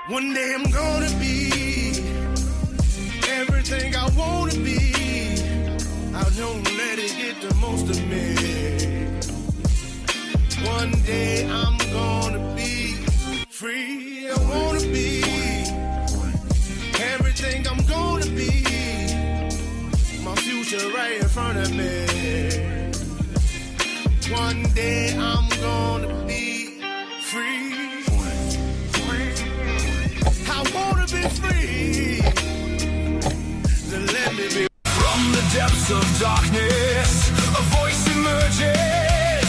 One day I'm gonna be everything I wanna be. I don't let it get the most of me. One day I'm gonna be free. I wanna be everything I'm gonna be. My future right in front of me. One day I'm gonna be free. I wanna be free. Then let me be. From the depths of darkness, a voice emerges.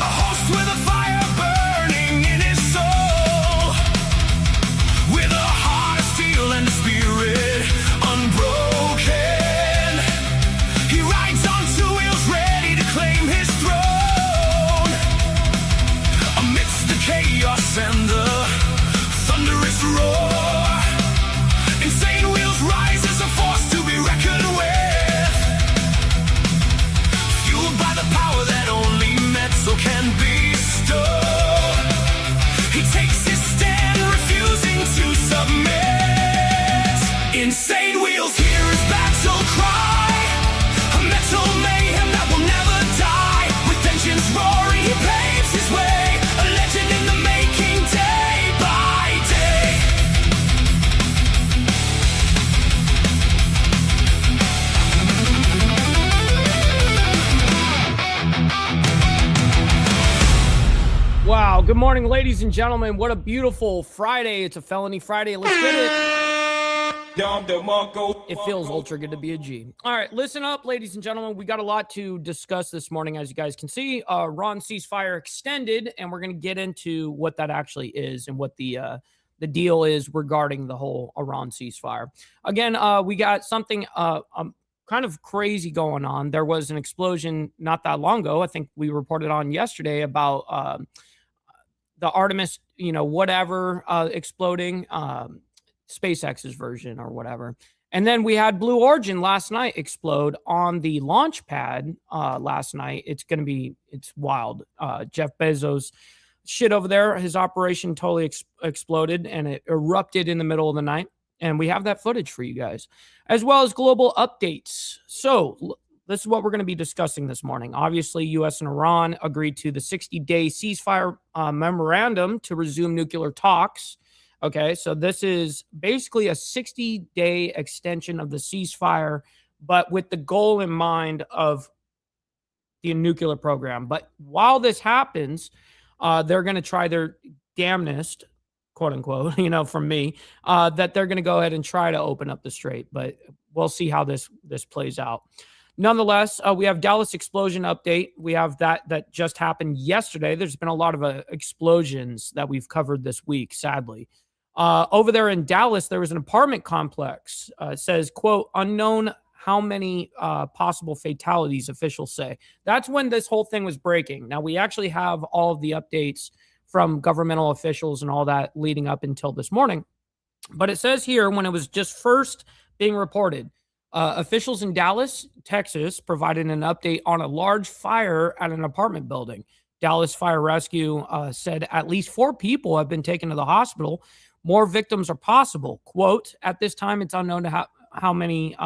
A host with a fire burning in his soul. With a heart of steel and a spirit unbroken. He rides on two wheels ready to claim his throne. Amidst the chaos and the thunderous roar, insane wheels rise as a force to be reckoned with. Fueled by the power that only metal can bestow. He takes his stand, refusing to submit. Insane wheels hear his battle cry. A metal mayhem that will never die. With engines roaring, he paves his way. A legend in the making, day by day. Wow. Good morning, ladies and gentlemen. What a beautiful Friday. It's a Felony Friday. Let's get it. It feels ultra good to be a G. All right, listen up, ladies and gentlemen. We got a lot to discuss this morning, as you guys can see. Iran ceasefire extended, and we're going to get into what that actually is and what the deal is regarding the whole Iran ceasefire. Again, we got something kind of crazy going on. There was an explosion not that long ago. I think we reported on yesterday about the Artemis, whatever, exploding. SpaceX's version or whatever. And then we had Blue Origin last night explode on the launch pad last night. It's wild. Jeff Bezos shit over there. His operation totally exploded and it erupted in the middle of the night. And we have that footage for you guys, as well as global updates. So this is what we're going to be discussing this morning. Obviously, U.S. and Iran agreed to the 60-day ceasefire memorandum to resume nuclear talks. Okay, so this is basically a 60-day extension of the ceasefire, but with the goal in mind of the nuclear program. But while this happens, they're going to try their damnedest, quote unquote, from me, that they're going to go ahead and try to open up the strait. But we'll see how this plays out. Nonetheless, we have Dallas explosion update. We have that just happened yesterday. There's been a lot of explosions that we've covered this week, sadly. Over there in Dallas, there was an apartment complex. It says, quote, unknown how many possible fatalities, officials say. That's when this whole thing was breaking. Now, we actually have all of the updates from governmental officials and all that leading up until this morning. But it says here, when it was just first being reported, officials in Dallas, Texas, provided an update on a large fire at an apartment building. Dallas Fire Rescue said at least 4 people have been taken to the hospital. More victims are possible. Quote, at this time, it's unknown to how many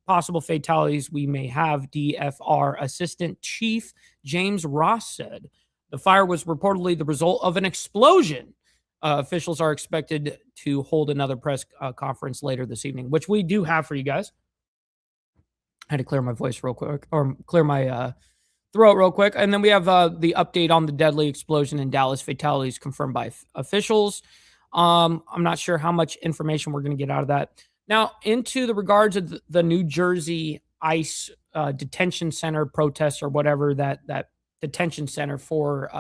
possible fatalities we may have, DFR Assistant Chief James Ross said. The fire was reportedly the result of an explosion. Officials are expected to hold another press conference later this evening, which we do have for you guys. I had to clear my voice real quick, or clear my throat real quick. And then we have the update on the deadly explosion in Dallas, fatalities confirmed by officials. I'm not sure how much information we're going to get out of that. Now, into the regards of the New Jersey ICE detention center protests, or whatever that detention center for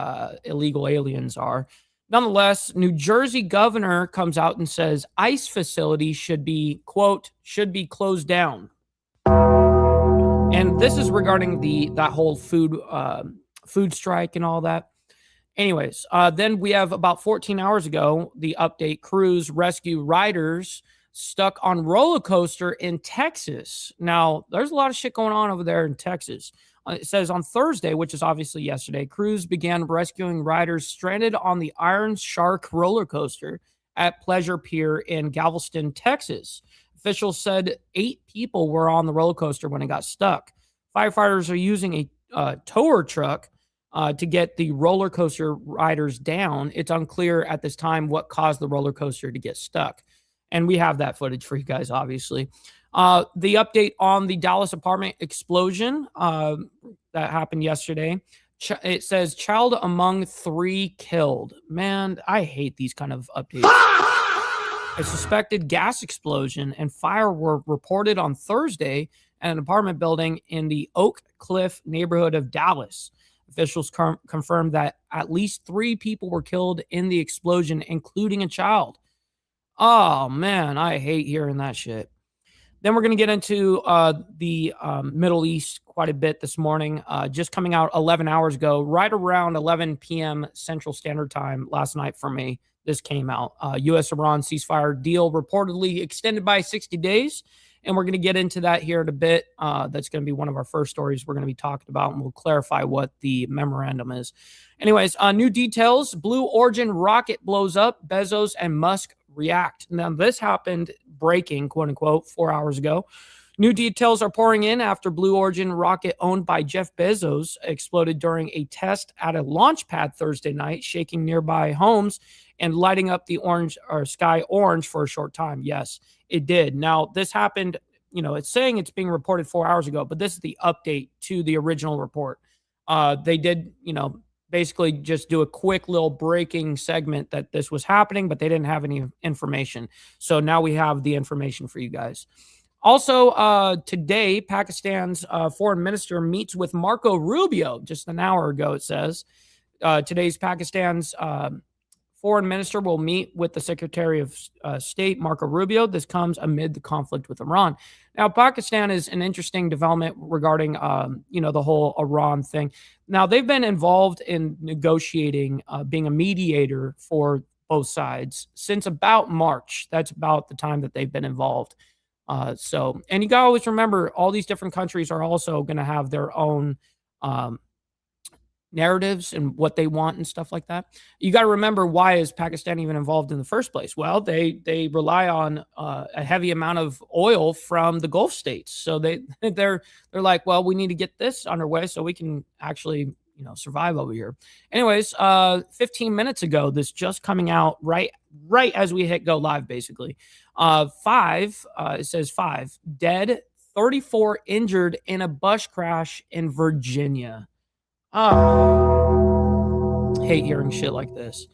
illegal aliens are. Nonetheless, New Jersey governor comes out and says ICE facilities should be, quote, should be closed down. And this is regarding that whole food strike and all that. Anyways, then we have about 14 hours ago, the update: crews rescue riders stuck on roller coaster in Texas. Now, there's a lot of shit going on over there in Texas. It says on Thursday, which is obviously yesterday, crews began rescuing riders stranded on the Iron Shark roller coaster at Pleasure Pier in Galveston, Texas. Officials said 8 people were on the roller coaster when it got stuck. Firefighters are using a tower truck to get the roller coaster riders down. It's unclear at this time what caused the roller coaster to get stuck. And we have that footage for you guys, obviously. The update on the Dallas apartment explosion that happened yesterday. It says child among 3 killed. Man, I hate these kind of updates. A suspected gas explosion and fire were reported on Thursday at an apartment building in the Oak Cliff neighborhood of Dallas. Officials confirmed that at least 3 people were killed in the explosion, including a child. Oh, man, I hate hearing that shit. Then we're going to get into the Middle East quite a bit this morning. Just coming out 11 hours ago, right around 11 p.m. Central Standard Time last night for me, this came out. U.S.-Iran ceasefire deal reportedly extended by 60 days. And we're going to get into that here in a bit. That's going to be one of our first stories we're going to be talking about, and we'll clarify what the memorandum is. Anyways, new details. Blue Origin rocket blows up. Bezos and Musk react. Now, this happened breaking, quote unquote, 4 hours ago. New details are pouring in after Blue Origin rocket owned by Jeff Bezos exploded during a test at a launch pad Thursday night, shaking nearby homes and lighting up the sky orange for a short time. Yes, it did. Now, this happened, it's saying it's being reported 4 hours ago, but this is the update to the original report. They did, basically just do a quick little breaking segment that this was happening, but they didn't have any information. So now we have the information for you guys. Also, today, Pakistan's foreign minister meets with Marco Rubio, just an hour ago, it says. Today's Pakistan's foreign minister will meet with the Secretary of State, Marco Rubio. This comes amid the conflict with Iran. Now, Pakistan is an interesting development regarding, the whole Iran thing. Now, they've been involved in negotiating, being a mediator for both sides since about March. That's about the time that they've been involved. And you got to always remember, all these different countries are also going to have their own narratives and what they want and stuff like that. You got to remember, why is Pakistan even involved in the first place? Well, they rely on a heavy amount of oil from the Gulf states. So they're like, well, we need to get this underway so we can actually survive over here. Anyways, 15 minutes ago, this just coming out right as we hit go live, basically. It says 5 dead, 34 injured in a bus crash in Virginia. Hate hearing shit like this.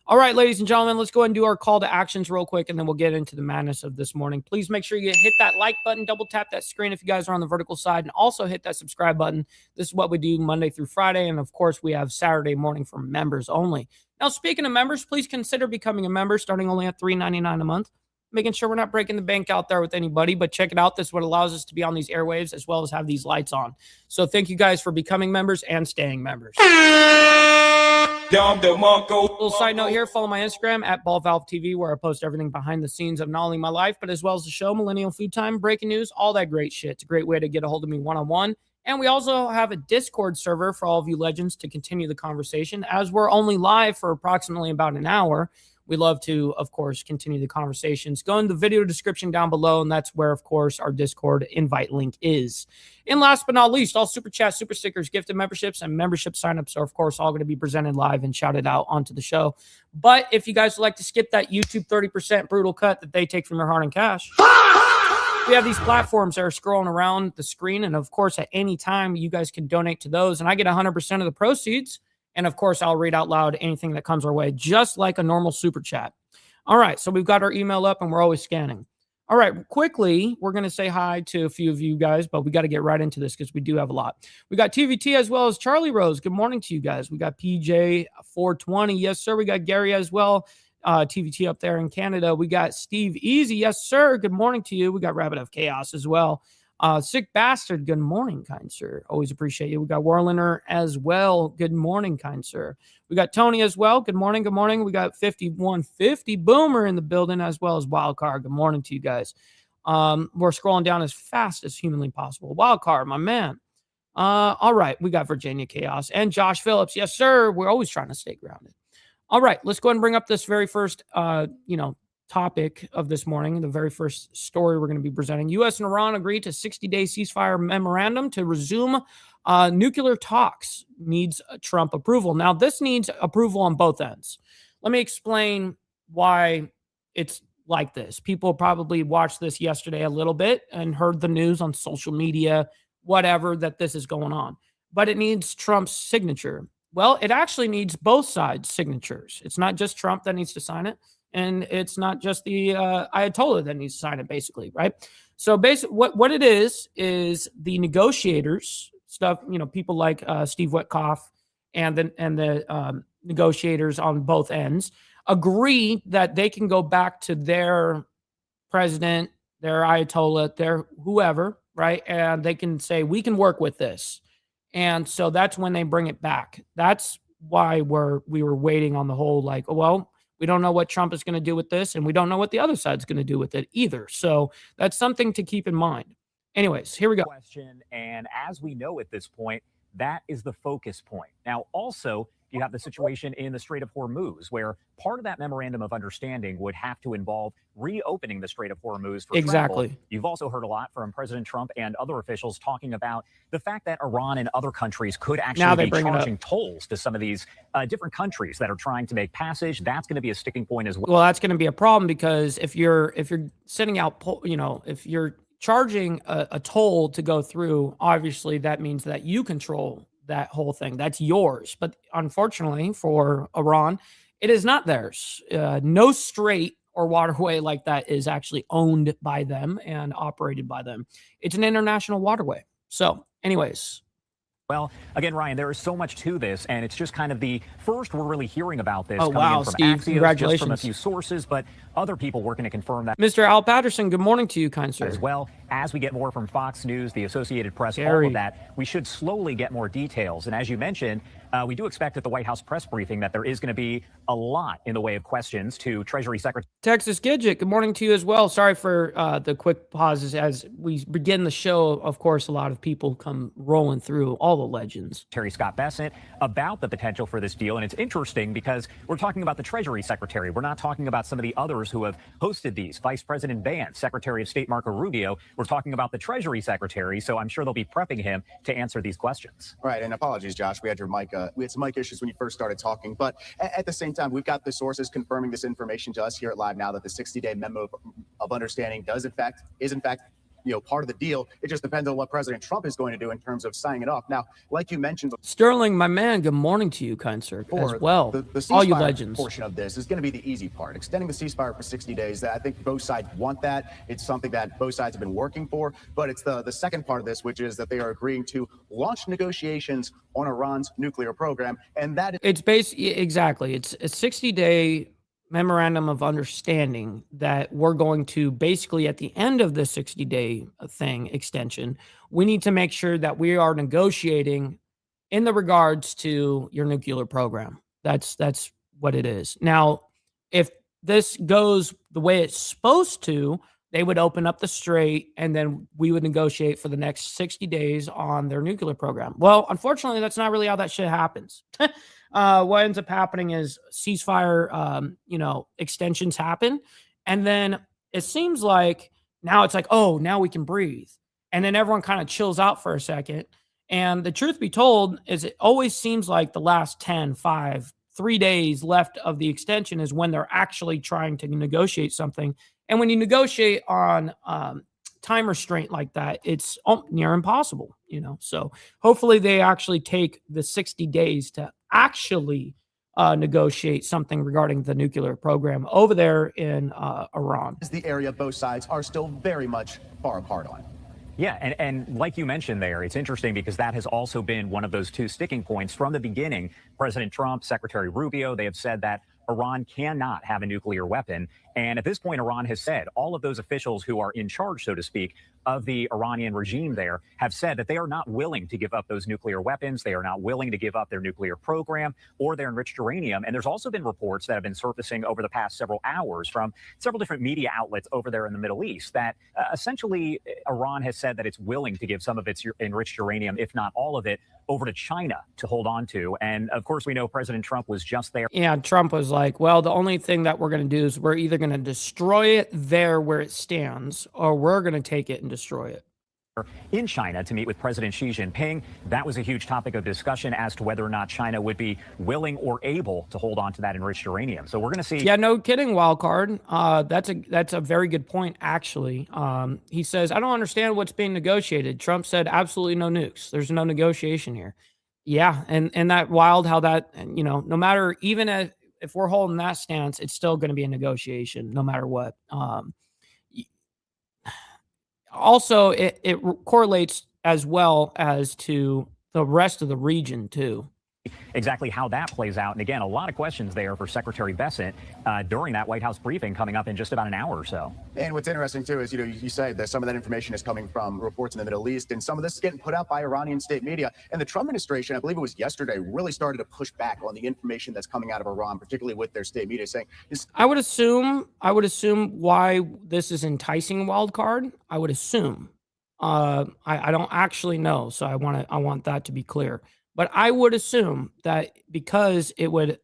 All right, ladies and gentlemen, let's go ahead and do our call to actions real quick, and then we'll get into the madness of this morning. Please make sure you hit that like button, double tap that screen if you guys are on the vertical side, and also hit that subscribe button. This is what we do Monday through Friday, and of course, we have Saturday morning for members only. Now, speaking of members, please consider becoming a member, starting only at $3.99 a month. Making sure we're not breaking the bank out there with anybody, but check it out. This is what allows us to be on these airwaves as well as have these lights on. So thank you guys for becoming members and staying members. Little side note here, follow my Instagram at BallValveTV, where I post everything behind the scenes of not only my life, but as well as the show, Millennial Food Time, breaking news, all that great shit. It's a great way to get a hold of me one-on-one. And we also have a Discord server for all of you legends to continue the conversation. As we're only live for approximately about an hour, we love to, of course, continue the conversations. Go in the video description down below, and that's where, of course, our Discord invite link is. And last but not least, all super chats, super stickers, gifted memberships, and membership signups are, of course, all going to be presented live and shouted out onto the show. But if you guys would like to skip that YouTube 30% brutal cut that they take from your hard and cash, we have these platforms that are scrolling around the screen. And, of course, at any time, you guys can donate to those. And I get 100% of the proceeds. And, of course, I'll read out loud anything that comes our way, just like a normal super chat. All right, so we've got our email up, and we're always scanning. All right, quickly, we're going to say hi to a few of you guys, but we got to get right into this because we do have a lot. We got TVT as well as Charlie Rose. Good morning to you guys. We got PJ420. Yes, sir. We got Gary as well. TVT up there in Canada. We got Steve Easy. Yes, sir. Good morning to you. We got Rabbit of Chaos as well. Sick Bastard, good morning, kind sir. Always appreciate you. We got Warliner as well. Good morning, kind sir. We got Tony as well. Good morning, good morning. We got 5150 Boomer in the building as well as Wildcard. Good morning to you guys. We're scrolling down as fast as humanly possible. Wildcard, my man. All right, we got Virginia Chaos and Josh Phillips. Yes, sir. We're always trying to stay grounded. All right, let's go ahead and bring up this very first, topic of this morning. The very first story we're going to be presenting. U.S. and Iran agreed to 60-day ceasefire memorandum to resume nuclear talks. Needs Trump approval. Now, this needs approval on both ends. Let me explain why it's like this. People probably watched this yesterday a little bit and heard the news on social media, whatever, that this is going on. But it needs Trump's signature. Well, it actually needs both sides' signatures. It's not just Trump that needs to sign it, and it's not just the Ayatollah that needs to sign it, basically, right? So basically, what it is the negotiators, stuff, people like Steve Witkoff and the negotiators on both ends agree that they can go back to their president, their Ayatollah, their whoever, right? And they can say, we can work with this. And so that's when they bring it back. That's why we were waiting on the whole, like, well, we don't know what Trump is going to do with this, and we don't know what the other side's going to do with it either. So that's something to keep in mind. Anyways, here we go. And as we know at this point, that is the focus point. Now, also, you have the situation in the Strait of Hormuz, where part of that memorandum of understanding would have to involve reopening the Strait of Hormuz for exactly. travel. You've also heard a lot from President Trump and other officials talking about the fact that Iran and other countries could actually be charging tolls to some of these different countries that are trying to make passage. That's going to be a sticking point as well. Well, that's going to be a problem, because if you're sending out, if you're charging a toll to go through, obviously that means that you control that whole thing. That's yours. But unfortunately for Iran, it is not theirs. No strait or waterway like that is actually owned by them and operated by them. It's an international waterway. So anyways. Well, again, Ryan, there is so much to this, and it's just kind of the first we're really hearing about this. Oh, wow, Steve, Axios, congratulations. Just from a few sources, but other people working to confirm that. Mr. Al Patterson, good morning to you, kind sir. As well, as we get more from Fox News, the Associated Press, all of that, we should slowly get more details. And as you mentioned, we do expect at the White House press briefing that there is going to be a lot in the way of questions to Treasury Secretary. Texas Gidget, good morning to you as well. Sorry for the quick pauses as we begin the show. Of course, a lot of people come rolling through, all the legends. Terry Scott Bessent about the potential for this deal. And it's interesting because we're talking about the Treasury Secretary. We're not talking about some of the others who have hosted these. Vice President Vance, Secretary of State Marco Rubio. We're talking about the Treasury Secretary. So I'm sure they'll be prepping him to answer these questions. Right. And apologies, Josh. We had some mic issues when you first started talking. But at the same time, we've got the sources confirming this information to us here at Live Now that the 60-day memo of understanding is in fact part of the deal. It just depends on what President Trump is going to do in terms of signing it off. Now, like you mentioned, Sterling, my man, good morning to you, kind sir, as well. The all you legends. Portion of this is going to be the easy part. Extending the ceasefire for 60 days. I think both sides want that. It's something that both sides have been working for. But it's the second part of this, which is that they are agreeing to launch negotiations on Iran's nuclear program, and that it's exactly. It's a 60-day memorandum of understanding that we're going to basically at the end of the 60-day extension, we need to make sure that we are negotiating in the regards to your nuclear program. That's what it is. Now, if this goes the way it's supposed to, they would open up the strait and then we would negotiate for the next 60 days on their nuclear program. Well, unfortunately, that's not really how that shit happens. What ends up happening is ceasefire, extensions happen. And then it seems like now it's like, oh, now we can breathe. And then everyone kind of chills out for a second. And the truth be told is it always seems like the last 10, 5, 3 days left of the extension is when they're actually trying to negotiate something. And when you negotiate on time restraint like that, it's near impossible, So hopefully they actually take the 60 days to actually negotiate something regarding the nuclear program over there in Iran. Is the area both sides are still very much far apart on. Yeah, and like you mentioned there, it's interesting because that has also been one of those two sticking points from the beginning. President Trump, Secretary Rubio, they have said that Iran cannot have a nuclear weapon. And at this point, Iran has said all of those officials who are in charge, so to speak, of the Iranian regime there have said that they are not willing to give up those nuclear weapons. They are not willing to give up their nuclear program or their enriched uranium. And there's also been reports that have been surfacing over the past several hours from several different media outlets over there in the Middle East that essentially Iran has said that it's willing to give some of its enriched uranium, if not all of it, over to China to hold on to. And of course, we know President Trump was just there. Yeah, Trump was like, well, the only thing that we're going to do is we're either going to destroy it there where it stands, or we're going to take it and destroy it. In China to meet with President Xi Jinping. That was a huge topic of discussion as to whether or not China would be willing or able to hold on to that enriched uranium. So we're going to see. Yeah, no kidding, wild card. That's a very good point, actually. He says, I don't understand what's being negotiated. Trump said absolutely no nukes. There's no negotiation here. Yeah, and that wild how that, you know, no matter, even if we're holding that stance, it's still going to be a negotiation no matter what. Also, it correlates as well as to the rest of the region, too. Exactly how that plays out. And again, a lot of questions there for Secretary Bessent during that White House briefing coming up in just about an hour or so. And what's interesting, too, is, you say that some of that information is coming from reports in the Middle East, and some of this is getting put out by Iranian state media. And the Trump administration, I believe it was yesterday, really started to push back on the information that's coming out of Iran, particularly with their state media saying I would assume why this is enticing wild card. I would assume. I don't actually know, so I want that to be clear. But I would assume that because it would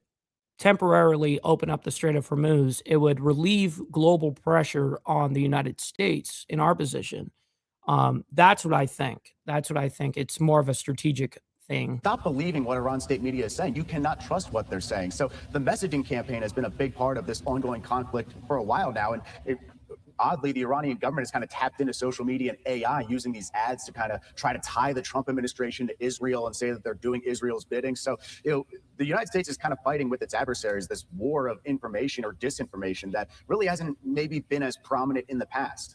temporarily open up the Strait of Hormuz, it would relieve global pressure on the United States in our position. That's what I think. It's more of a strategic thing. Stop believing what Iran state media is saying. You cannot trust what they're saying. So the messaging campaign has been a big part of this ongoing conflict for a while now. And oddly, the Iranian government has kind of tapped into social media and AI using these ads to kind of try to tie the Trump administration to Israel and say that they're doing Israel's bidding. So, the United States is kind of fighting with its adversaries, this war of information or disinformation that really hasn't maybe been as prominent in the past.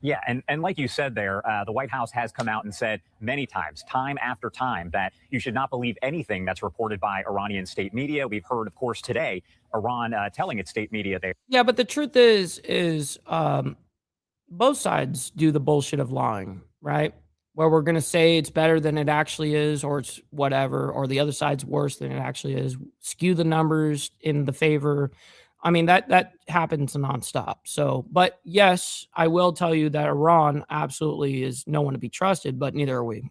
Yeah, and like you said there, the White House has come out and said many times, time after time, that you should not believe anything that's reported by Iranian state media. We've heard, of course, today, Iran telling its state media there. Yeah, but the truth is both sides do the bullshit of lying, right? Where we're going to say it's better than it actually is, or it's whatever, or the other side's worse than it actually is, skew the numbers in the favor. I mean, that happens nonstop. So, but yes, I will tell you that Iran absolutely is no one to be trusted, but neither are we.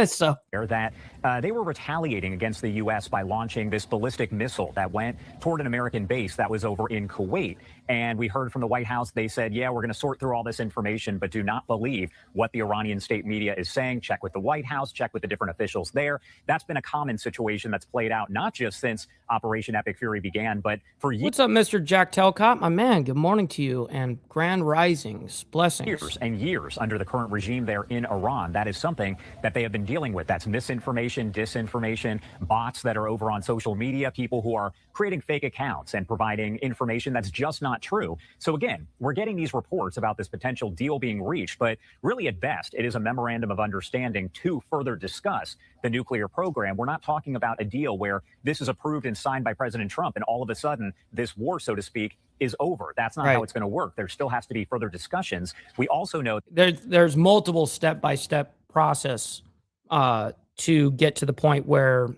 So that they were retaliating against the U.S. by launching this ballistic missile that went toward an American base that was over in Kuwait. And we heard from the White House, they said, yeah, we're going to sort through all this information, but do not believe what the Iranian state media is saying. Check with the White House, check with the different officials there. That's been a common situation that's played out, not just since Operation Epic Fury began, but for years. What's up, Mr. Jack Telcott? My man, good morning to you and grand risings, blessings. Years and years under the current regime there in Iran. That is something that they have been dealing with. That's misinformation, disinformation, bots that are over on social media, people who are creating fake accounts and providing information that's just not true. So again, we're getting these reports about this potential deal being reached, but really at best, it is a memorandum of understanding to further discuss the nuclear program. We're not talking about a deal where this is approved and signed by President Trump and all of a sudden this war, so to speak, is over. That's not how it's going to work. There still has to be further discussions. We also know there's multiple step-by-step process to get to the point where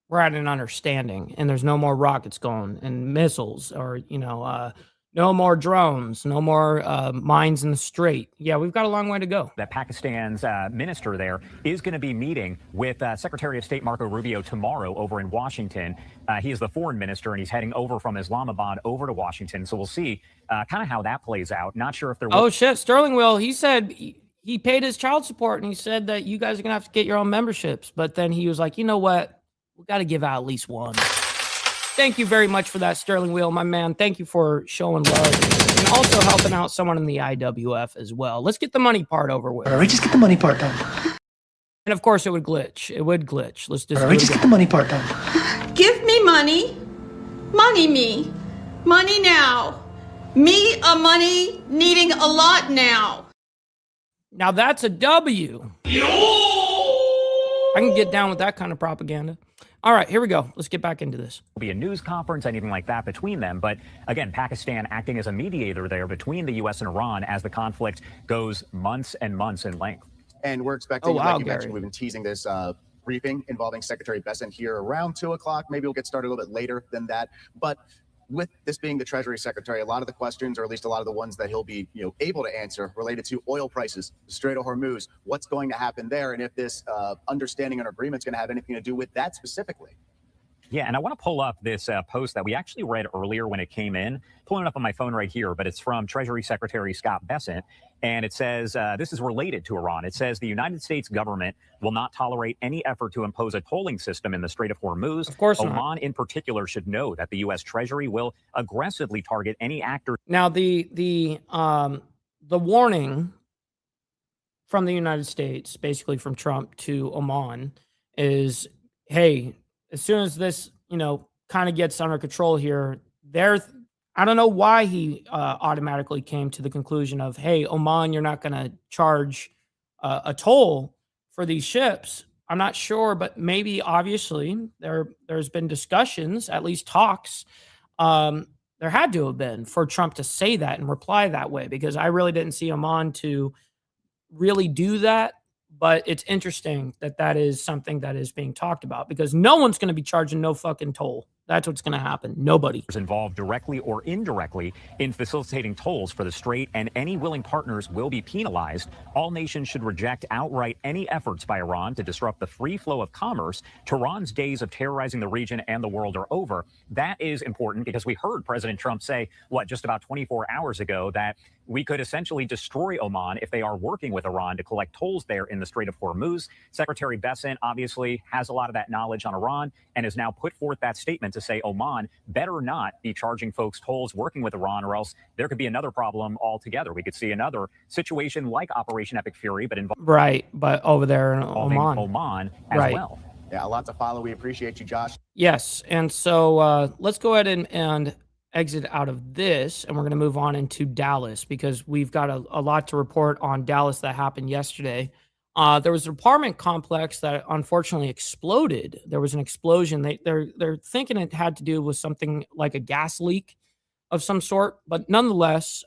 we're at an understanding and there's no more rockets going and missiles or, no more drones, no more mines in the strait. Yeah, we've got a long way to go. That Pakistan's minister there is going to be meeting with Secretary of State Marco Rubio tomorrow over in Washington. He is the foreign minister, and he's heading over from Islamabad over to Washington. So we'll see kind of how that plays out. Not sure if there will. Oh, shit. Sterling Will, he said he paid his child support, and he said that you guys are going to have to get your own memberships. But then he was like, you know what? We got to give out at least one. Thank you very much for that, Sterling Wheel, my man. Thank you for showing love and also helping out someone in the IWF as well. Let's get the money part over with. All right, just get the money part done. And of course, it would glitch. It would glitch. Let's just. All right, just get the money part done. Give me money. Money me. Money now. Me a money needing a lot now. Now that's a W. I can get down with that kind of propaganda. All right, here we go. Let's get back into this. There'll be a news conference, anything like that between them. But again, Pakistan acting as a mediator there between the U.S. and Iran as the conflict goes months and months in length. And we're expecting, like you mentioned, Gary. we've been teasing this briefing involving Secretary Bessent here around 2 o'clock. Maybe we'll get started a little bit later than that. But with this being the Treasury Secretary, a lot of the questions, or at least a lot of the ones that he'll be, able to answer, related to oil prices, the Strait of Hormuz, what's going to happen there, and if this understanding and agreement is going to have anything to do with that specifically. Yeah, and I want to pull up this post that we actually read earlier when it came in. Pulling it up on my phone right here, but it's from Treasury Secretary Scott Bessent, and it says, this is related to Iran. It says the United States government will not tolerate any effort to impose a tolling system in the Strait of Hormuz. Of course not. Oman in particular should know that the U.S. Treasury will aggressively target any actor. Now, the warning from the United States, basically from Trump to Oman, is, hey, as soon as this, kind of gets under control here, I don't know why he automatically came to the conclusion of, hey, Oman, you're not going to charge a toll for these ships. I'm not sure, but maybe obviously there's been discussions, at least talks. There had to have been for Trump to say that and reply that way, because I really didn't see Oman to really do that. But it's interesting that that is something that is being talked about, because no one's going to be charging no fucking toll. That's what's going to happen. Nobody is involved directly or indirectly in facilitating tolls for the Strait, and any willing partners will be penalized. All nations should reject outright any efforts by Iran to disrupt the free flow of commerce. Tehran's days of terrorizing the region and the world are over. That is important because we heard President Trump say, just about 24 hours ago, that we could essentially destroy Oman if they are working with Iran to collect tolls there in the Strait of Hormuz. Secretary Bessent obviously has a lot of that knowledge on Iran and has now put forth that statement to say Oman better not be charging folks tolls working with Iran, or else there could be another problem altogether. We could see another situation like Operation Epic Fury, but but over there in Oman as well. Yeah, a lot to follow. We appreciate you, Josh. Yes, and so let's go ahead and exit out of this, and we're going to move on into Dallas, because we've got a lot to report on Dallas that happened yesterday. There was an apartment complex that unfortunately exploded. There was an explosion. They're thinking it had to do with something like a gas leak of some sort, but nonetheless,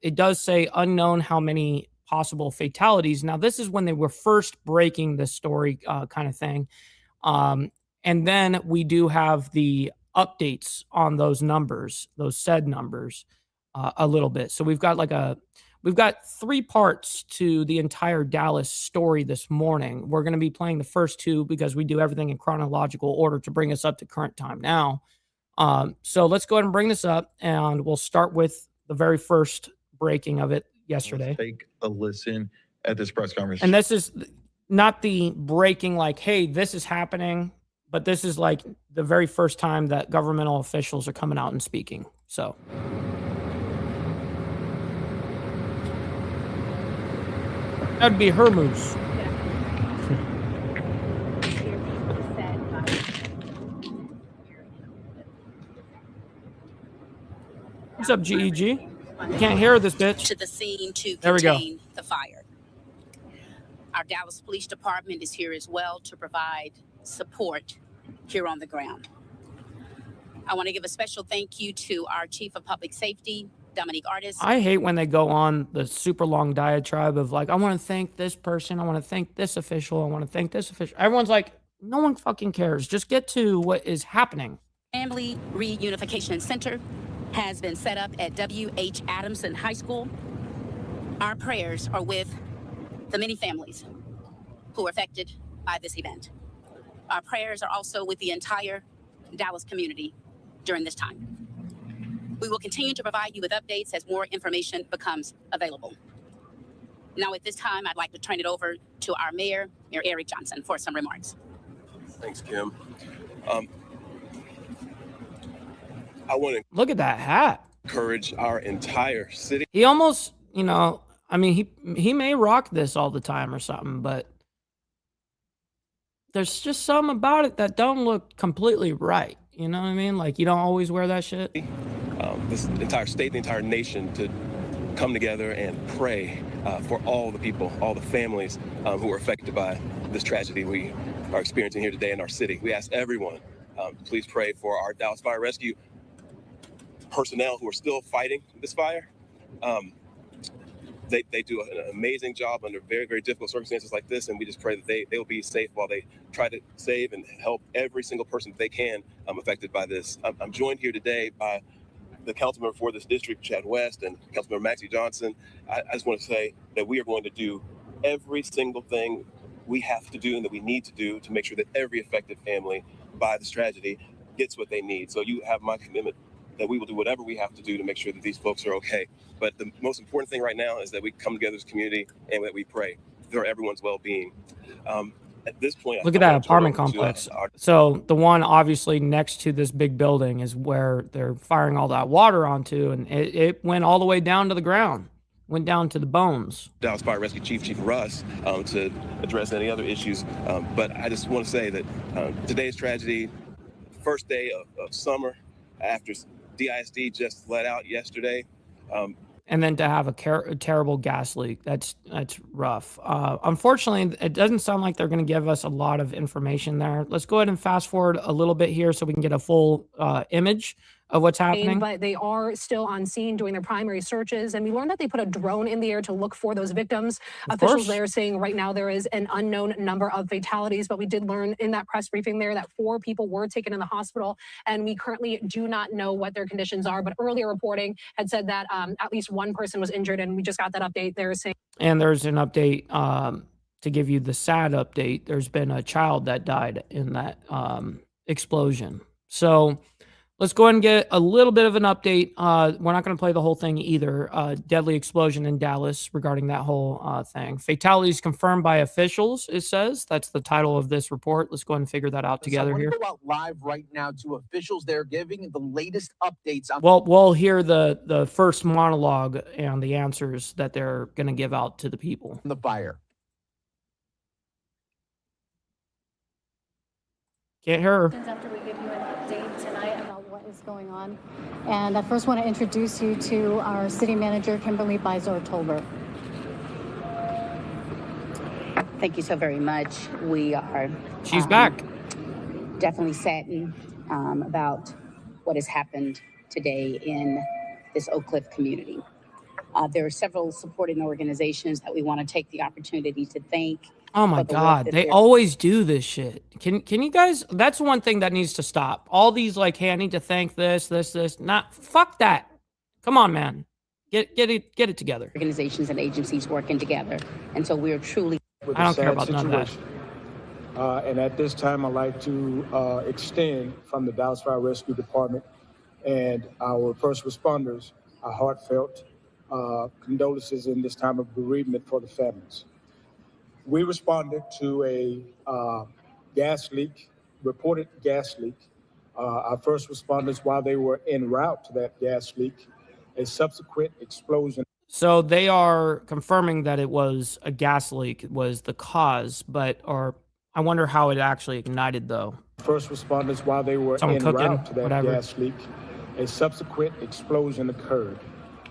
it does say unknown how many possible fatalities. Now, this is when they were first breaking the story, kind of thing. And then we do have the updates on those numbers, those said numbers, a little bit. So we've got 3 parts to the entire Dallas story this morning. We're going to be playing the first 2 because we do everything in chronological order to bring us up to current time now. So let's go ahead and bring this up, and we'll start with the very first breaking of it yesterday. Let's take a listen at this press conference. And this is not the breaking like, hey, this is happening, but this is like the very first time that governmental officials are coming out and speaking. So that'd be Hormuz. What's up, GEG? Can't hear this bitch. To the scene to There we go. contain the fire. Our Dallas Police Department is here as well to provide support here on the ground. I want to give a special thank you to our Chief of Public Safety, Dominique Artis. I hate when they go on the super long diatribe of like, I want to thank this person, I want to thank this official, I want to thank this official. Everyone's like, no one fucking cares. Just get to what is happening. Family Reunification Center has been set up at W.H. Adamson High School. Our prayers are with the many families who were affected by this event. Our prayers are also with the entire Dallas community during this time. We will continue to provide you with updates as more information becomes available. Now at this time, I'd like to turn it over to our Mayor Eric Johnson, for some remarks. Thanks, Kim. I want to Look at that hat. encourage our entire city. He almost, I mean, he may rock this all the time or something, but there's just something about it that don't look completely right. You know what I mean? Like, you don't always wear that shit. This entire state, the entire nation, to come together and pray for all the people, all the families who are affected by this tragedy we are experiencing here today in our city. We ask everyone to please pray for our Dallas Fire Rescue personnel who are still fighting this fire. They do an amazing job under very, very difficult circumstances like this, and we just pray that they will be safe while they try to save and help every single person that they can affected by this. I'm joined here today by the councilmember for this district, Chad West, and Councilmember Maxie Johnson, I just want to say that we are going to do every single thing we have to do and that we need to do to make sure that every affected family by this tragedy gets what they need. So you have my commitment that we will do whatever we have to do to make sure that these folks are okay. But the most important thing right now is that we come together as a community and that we pray for everyone's well-being. At this point, Look at that apartment complex. So the one obviously next to this big building is where they're firing all that water onto, and it went all the way down to the ground, went down to the bones. Dallas Fire Rescue Chief Russ, to address any other issues. But I just want to say that today's tragedy, first day of summer after DISD just let out yesterday. And then to have a terrible gas leak, that's rough. Unfortunately, it doesn't sound like they're going to give us a lot of information there. Let's go ahead and fast forward a little bit here so we can get a full image of what's happening. But they are still on scene doing their primary searches, and we learned that they put a drone in the air to look for those victims. Officials there saying right now there is an unknown number of fatalities, but we did learn in that press briefing there that 4 people were taken in the hospital, and we currently do not know what their conditions are. But earlier reporting had said that at least 1 person was injured, and we just got that update. They're saying, and there's an update to give you the sad update. There's been a child that died in that explosion. So let's go ahead and get a little bit of an update. We're not going to play the whole thing either. Deadly explosion in Dallas regarding that whole thing. Fatalities confirmed by officials, it says. That's the title of this report. Let's go ahead and figure that out together here. Go out live right now to officials. They're giving the latest updates. Well, we'll hear the first monologue and the answers that they're going to give out to the people. The fire. Can't hear her. After we give you an update tonight about what is going on. And I first want to introduce you to our city manager, Kimberly Bizor-Tolbert. Thank you so very much. We are She's back. Definitely saddened about what has happened today in this Oak Cliff community. There are several supporting organizations that we want to take the opportunity to thank. Oh my God, they always do this shit. Can you guys, that's one thing that needs to stop. All these like, hey, I need to thank this. Not fuck that. Come on, man. Get it together. Organizations and agencies working together. And so we're truly I don't care about none of that. And at this time, I'd like to extend from the Dallas Fire Rescue Department and our first responders our heartfelt condolences in this time of bereavement for the families. We responded to a gas leak, reported gas leak. Our first responders, while they were en route to that gas leak, a subsequent explosion. So they are confirming that it was a gas leak was the cause, or I wonder how it actually ignited though. First responders, while they were en route to that gas leak, a subsequent explosion occurred.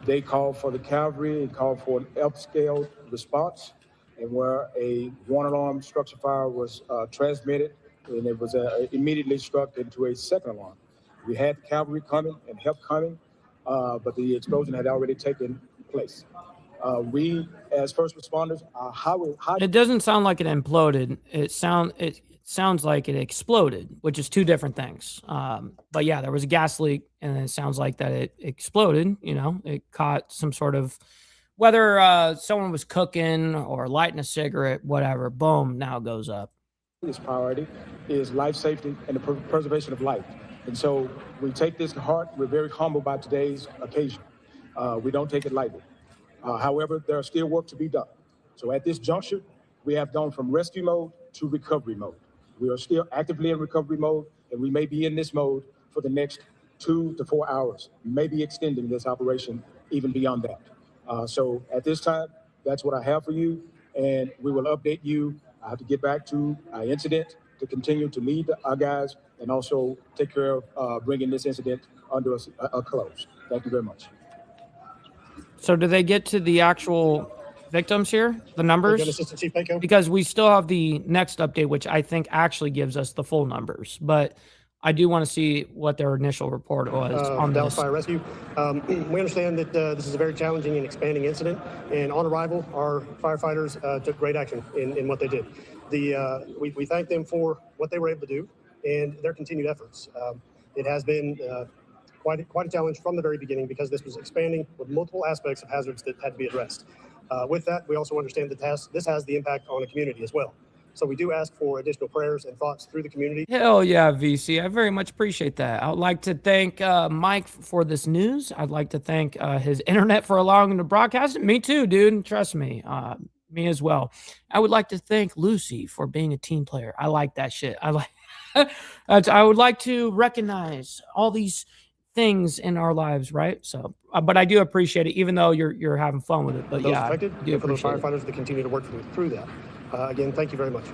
They called for the cavalry and called for an upscale response, and where a 1-alarm structure fire was transmitted, and it was immediately struck into a 2nd alarm. We had cavalry coming and help coming, but the explosion had already taken place. We, as first responders, it doesn't sound like it imploded. It sounds like it exploded, which is 2 different things. But yeah, there was a gas leak, and it sounds like that it exploded. You know, it caught some sort of, whether someone was cooking or lighting a cigarette, whatever, boom, now it goes up. This priority is life safety and the preservation of life. And so we take this to heart. We're very humbled by today's occasion. We don't take it lightly. However, there are still work to be done. So at this juncture, we have gone from rescue mode to recovery mode. We are still actively in recovery mode, and we may be in this mode for the next 2 to 4 hours, maybe extending this operation even beyond that. So at this time, that's what I have for you, and we will update you. I have to get back to our incident to continue to lead our guys and also take care of bringing this incident under a close. Thank you very much. So do they get to the actual victims here, the numbers? Because we still have the next update, which I think actually gives us the full numbers, but I do want to see what their initial report was on Dallas this. Fire Rescue. We understand that this is a very challenging and expanding incident, and on arrival, our firefighters took great action in what they did. We thank them for what they were able to do and their continued efforts. It has been quite a challenge from the very beginning because this was expanding with multiple aspects of hazards that had to be addressed. With that, we also understand that this has the impact on the community as well. So we do ask for additional prayers and thoughts through the community. Hell yeah, VC. I very much appreciate that. I would like to thank Mike for this news. I'd like to thank his internet for allowing him to broadcast it. Me too, dude. Trust me. Me as well. I would like to thank Lucy for being a team player. I like that shit. I would like to recognize all these things in our lives, right? So, but I do appreciate it, even though you're having fun with it. But those yeah, affected, I do and for those appreciate it. firefighters that continue to work through that. Again, thank you very much.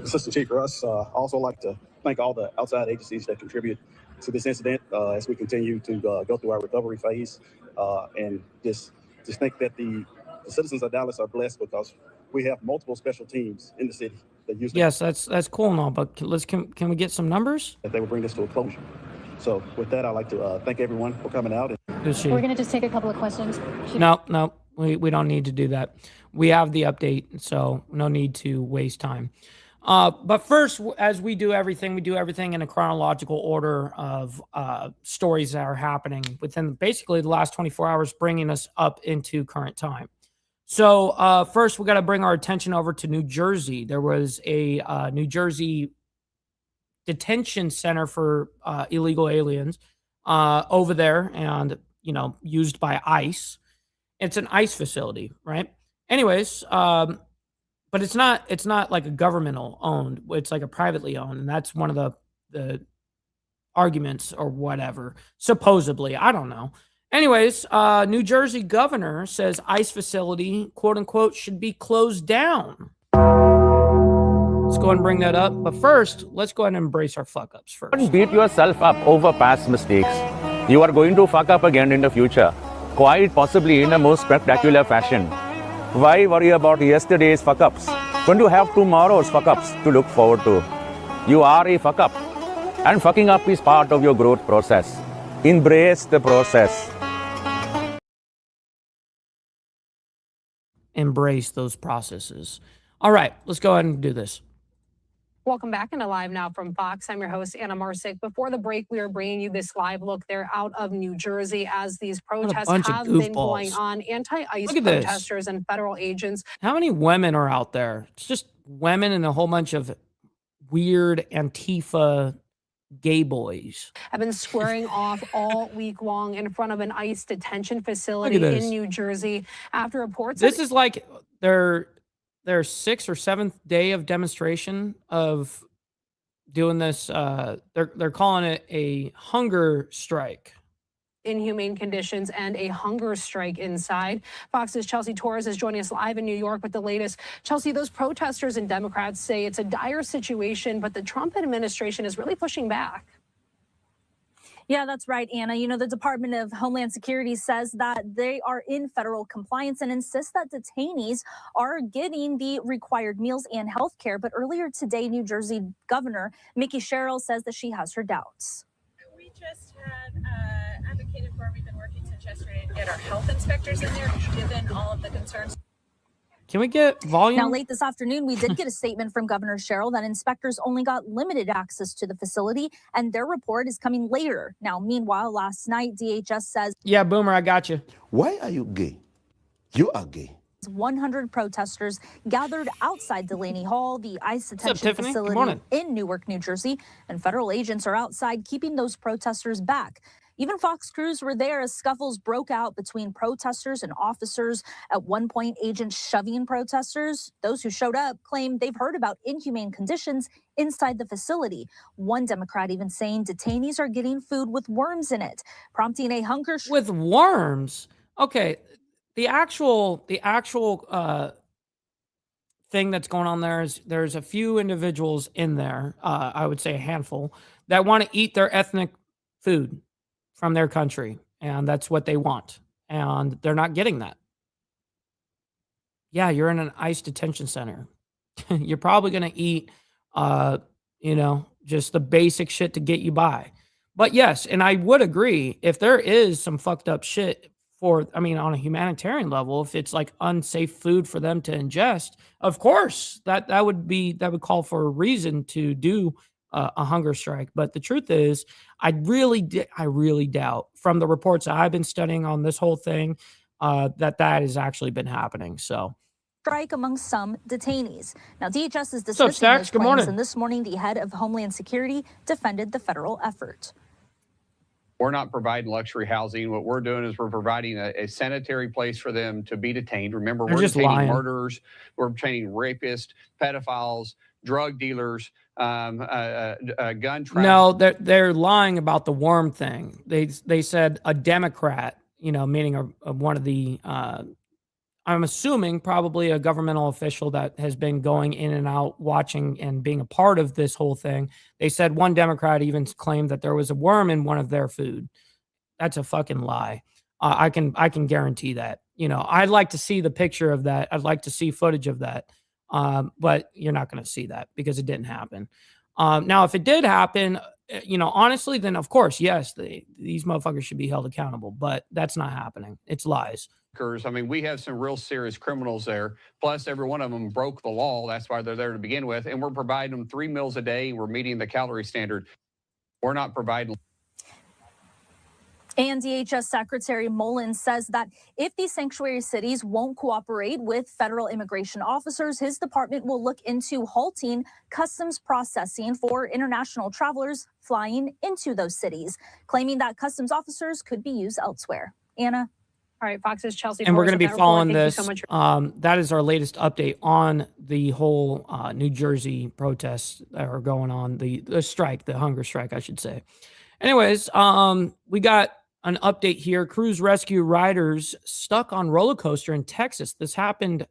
Assistant Chief Russ, also like to thank all the outside agencies that contribute to this incident as we continue to go through our recovery phase, and just think that the citizens of Dallas are blessed because we have multiple special teams in the city that use. Yes, that's cool and all, but can we get some numbers? That they will bring this to a closure. So with that, I'd like to thank everyone for coming out. We're going to just take a couple of questions. No, we don't need to do that. We have the update, so no need to waste time. But first, as we do everything in a chronological order of stories that are happening within basically the last 24 hours, bringing us up into current time. So first, we got to bring our attention over to New Jersey. There was a New Jersey detention center for illegal aliens over there, and used by ICE. It's an ICE facility, right? Anyways, but it's not like a governmental owned. It's like a privately owned, and that's one of the arguments or whatever. Supposedly, I don't know. Anyways, New Jersey governor says ICE facility, quote unquote, should be closed down. Let's go ahead and bring that up. But first, let's go ahead and embrace our fuck ups first. Don't beat yourself up over past mistakes. You are going to fuck up again in the future, quite possibly in a most spectacular fashion. Why worry about yesterday's fuck ups when you have tomorrow's fuck ups to look forward to? You are a fuck up, and fucking up is part of your growth process. Embrace the process. Embrace those processes. All right, let's go ahead and do this. Welcome back into Live Now from Fox. I'm your host, Anna Marsick. Before the break, we are bringing you this live look. They're out of New Jersey as these protests have been going on. Anti-ICE protesters and federal agents. How many women are out there? It's just women and a whole bunch of weird Antifa gay boys have been squaring off all week long in front of an ICE detention facility in New Jersey after reports. This is like their 6th or 7th day of demonstration of doing this. They're calling it a hunger strike. Inhumane conditions and a hunger strike inside. Fox's Chelsea Torres is joining us live in New York with the latest. Chelsea, those protesters and Democrats say it's a dire situation, but the Trump administration is really pushing back. Yeah, that's right, Anna. You know, the Department of Homeland Security says that they are in federal compliance and insists that detainees are getting the required meals and health care. But earlier today, New Jersey Governor Mickey Sherrill says that she has her doubts. We just had advocated for, we've been working since yesterday to get our health inspectors in there, given all of the concerns. Can we get volume? Now, late this afternoon, we did get a statement from Governor Sherrill that inspectors only got limited access to the facility, and their report is coming later. Now, meanwhile, last night, DHS says... Yeah, Boomer, I got you. Why are you gay? You are gay. 100 protesters gathered outside Delaney Hall, the ICE detention facility in Newark, New Jersey, and federal agents are outside keeping those protesters back. Even Fox crews were there as scuffles broke out between protesters and officers. At one point, agents shoving protesters. Those who showed up claimed they've heard about inhumane conditions inside the facility. One Democrat even saying detainees are getting food with worms in it, prompting a hunger strike. With worms? Okay, the actual thing that's going on there is there's a few individuals in there, I would say a handful, that want to eat their ethnic food from their country, and that's what they want, and they're not getting that. Yeah, you're in an ICE detention center. You're probably going to eat, just the basic shit to get you by. But yes, and I would agree, if there is some fucked up shit for, I mean, on a humanitarian level, if it's like unsafe food for them to ingest, of course that would call for a reason to do a hunger strike. But the truth is, I really doubt, from the reports that I've been studying on this whole thing, that has actually been happening. So. Strike among some detainees. Now, DHS is dismissing those claims, and this morning, the head of Homeland Security defended the federal effort. We're not providing luxury housing. What we're doing is we're providing a sanitary place for them to be detained. Remember, we're detaining murderers, we're detaining rapists, pedophiles, drug dealers, gun traffickers. No, they're lying about the worm thing. They said a Democrat, meaning one of the. I'm assuming probably a governmental official that has been going in and out, watching and being a part of this whole thing. They said one Democrat even claimed that there was a worm in one of their food. That's a fucking lie. I can guarantee that. I'd like to see the picture of that. I'd like to see footage of that. But you're not going to see that because it didn't happen. Now, if it did happen, honestly, then of course, yes, these motherfuckers should be held accountable. But that's not happening. It's lies. I mean, we have some real serious criminals there. Plus, every one of them broke the law. That's why they're there to begin with. And we're providing them 3 meals a day. We're meeting the calorie standard. We're not providing. And DHS Secretary Mullins says that if these sanctuary cities won't cooperate with federal immigration officers, his department will look into halting customs processing for international travelers flying into those cities, claiming that customs officers could be used elsewhere. Anna? All right, Fox's Chelsea. And we're going to be following this. So much. That is our latest update on the whole New Jersey protests that are going on, the strike, the hunger strike, I should say. Anyways, we got an update here. Cruise rescue riders stuck on roller coaster in Texas. This happened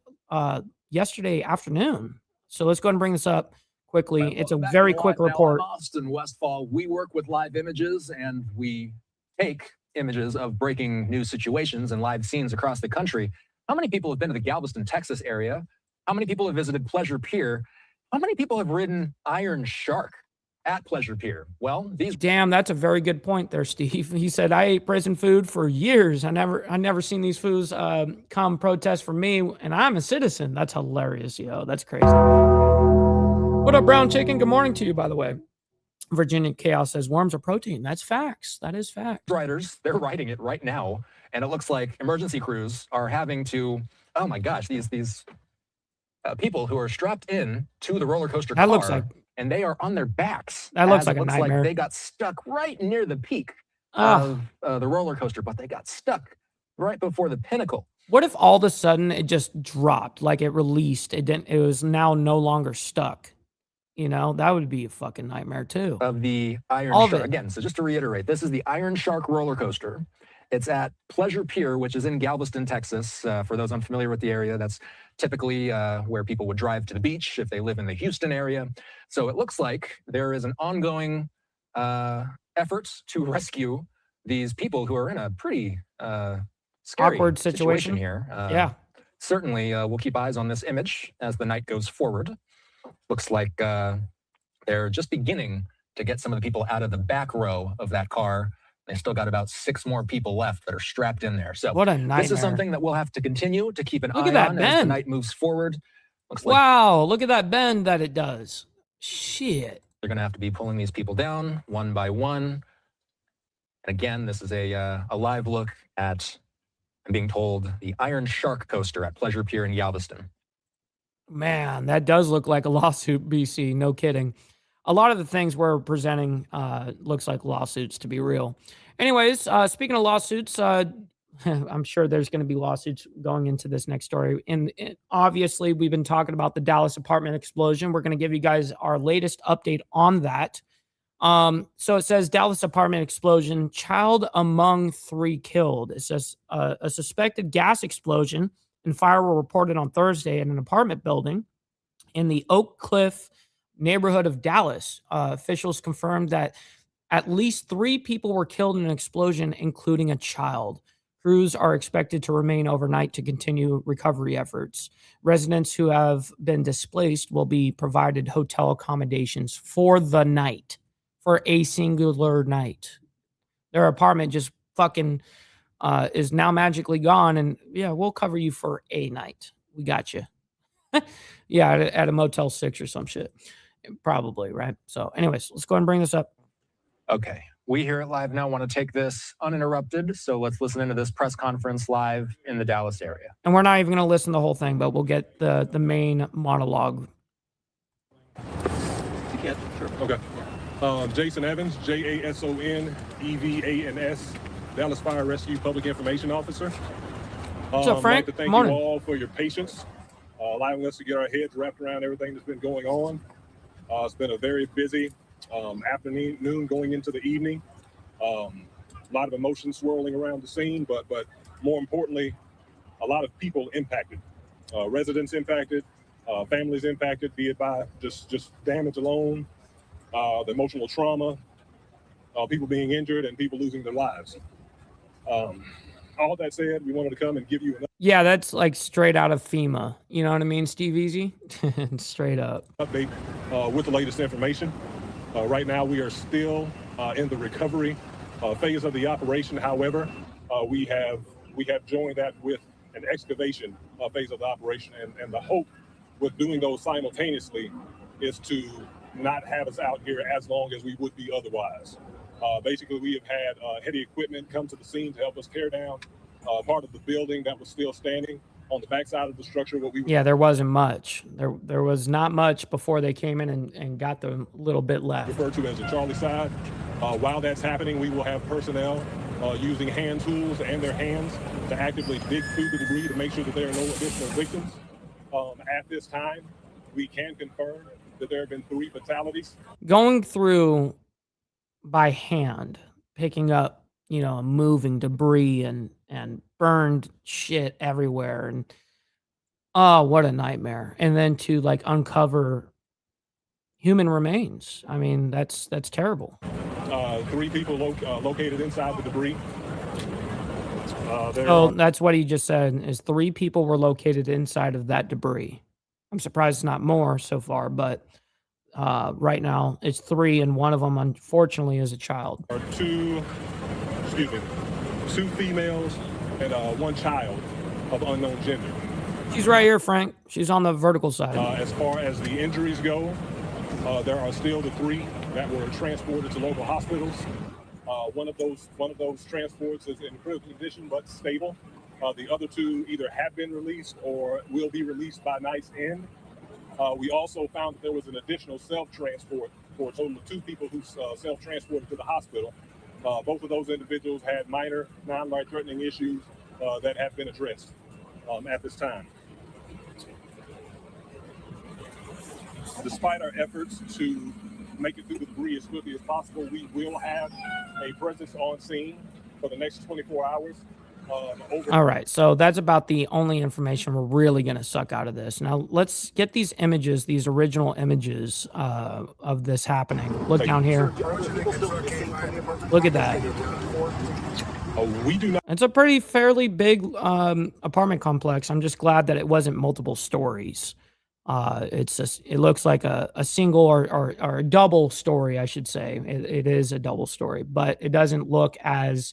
yesterday afternoon. So let's go ahead and bring this up quickly. It's a very quick report. Now in Austin, Westfall, we work with live images and we take images of breaking news situations and live scenes across the country. How many people have been to the Galveston, Texas area? How many people have visited Pleasure Pier? How many people have ridden Iron Shark at Pleasure Pier? Well, Damn, that's a very good point there, Steve. He said, I ate prison food for years. I never seen these fools come protest for me, and I'm a citizen. That's hilarious, yo. That's crazy. What up, Brown Chicken? Good morning to you, by the way. Virginia Chaos says worms are protein. That's facts. That is fact. Riders, they're riding it right now. And it looks like emergency crews are having to, oh my gosh, these people who are strapped in to the roller coaster car. Looks like, and they are on their backs. That looks like a nightmare. Like they got stuck right near the peak of the roller coaster, but they got stuck right before the pinnacle. What if all of a sudden it just dropped, like it released? It was now no longer stuck. That would be a fucking nightmare too. Of the Iron Shark. Again, so just to reiterate, this is the Iron Shark roller coaster. It's at Pleasure Pier, which is in Galveston, Texas. For those unfamiliar with the area, that's typically where people would drive to the beach if they live in the Houston area. So it looks like there is an ongoing effort to rescue these people who are in a pretty scary awkward situation here. Yeah. Certainly, we'll keep eyes on this image as the night goes forward. Looks like they're just beginning to get some of the people out of the back row of that car. They still got about 6 more people left that are strapped in there. So what a nightmare. This is something that we'll have to continue to keep an eye on bend. as the night moves forward. Looks like wow, look at that bend that it does. Shit. They're going to have to be pulling these people down one by one. And again, this is a live look at, I'm being told, the Iron Shark coaster at Pleasure Pier in Galveston. Man, that does look like a lawsuit, BC. No kidding. A lot of the things we're presenting looks like lawsuits, to be real. Anyways, speaking of lawsuits, I'm sure there's going to be lawsuits going into this next story. And obviously, we've been talking about the Dallas apartment explosion. We're going to give you guys our latest update on that. So it says Dallas apartment explosion, child among 3 killed. It says a suspected gas explosion and fire were reported on Thursday in an apartment building in the Oak Cliff neighborhood of Dallas. Officials confirmed that at least 3 people were killed in an explosion, including a child. Crews are expected to remain overnight to continue recovery efforts. Residents who have been displaced will be provided hotel accommodations for the night, for a singular night. Their apartment just fucking is now magically gone. And yeah, we'll cover you for a night. We got you. Yeah, at a Motel 6 or some shit. Probably, right? So anyways, let's go ahead and bring this up. Okay. We here at Live Now want to take this uninterrupted, so let's listen into this press conference live in the Dallas area. And we're not even going to listen to the whole thing, but we'll get the main monologue. Yeah, sure. Okay. Jason Evans, JASONEVANS, Dallas Fire Rescue Public Information Officer. What's up, Frank? I'd like to thank you all for your patience, allowing us to get our heads wrapped around everything that's been going on. It's been a very busy afternoon going into the evening. A lot of emotions swirling around the scene, but more importantly, a lot of people impacted, residents impacted, families impacted, be it by just damage alone, the emotional trauma, people being injured, and people losing their lives. All that said, we wanted to come and give you an Yeah, that's like straight out of FEMA. You know what I mean, Steve Easy? Straight up. update with the latest information. Right now, we are still in the recovery phase of the operation. However, we have joined that with an excavation phase of the operation, and the hope with doing those simultaneously is to not have us out here as long as we would be otherwise. Basically, we have had heavy equipment come to the scene to help us tear down part of the building that was still standing on the backside of the structure. Yeah, there wasn't much. There was not much before they came in and got the little bit left. Referred to as the Charlie side. While that's happening, we will have personnel using hand tools and their hands to actively dig through the debris to make sure that there are no additional victims. At this time, we can confirm that there have been 3 fatalities. Going through by hand, picking up, moving debris and burned shit everywhere. And oh, what a nightmare. And then to like uncover human remains. I mean, that's terrible. 3 people located inside the debris. So that's what he just said, is 3 people were located inside of that debris. I'm surprised it's not more so far, but right now it's 3, and one of them, unfortunately, is a child. 2 females and 1 child of unknown gender. She's right here, Frank. She's on the vertical side. As far as the injuries go, there are still the 3 that were transported to local hospitals. One of those transports is in critical condition but stable. The other 2 either have been released or will be released by night's end. We also found that there was an additional self-transport for a total of 2 people who self-transported to the hospital. Both of those individuals had minor non-life-threatening issues that have been addressed at this time. Despite our efforts to make it through the debris as quickly as possible, we will have a presence on scene for the next 24 hours. All right, so that's about the only information we're really going to suck out of this. Now, let's get these images, these original images of this happening. Look down here. Look at that. We do not. It's a fairly big apartment complex. I'm just glad that it wasn't multiple stories. It looks like a single or a double story, I should say. It is a double story, but it doesn't look as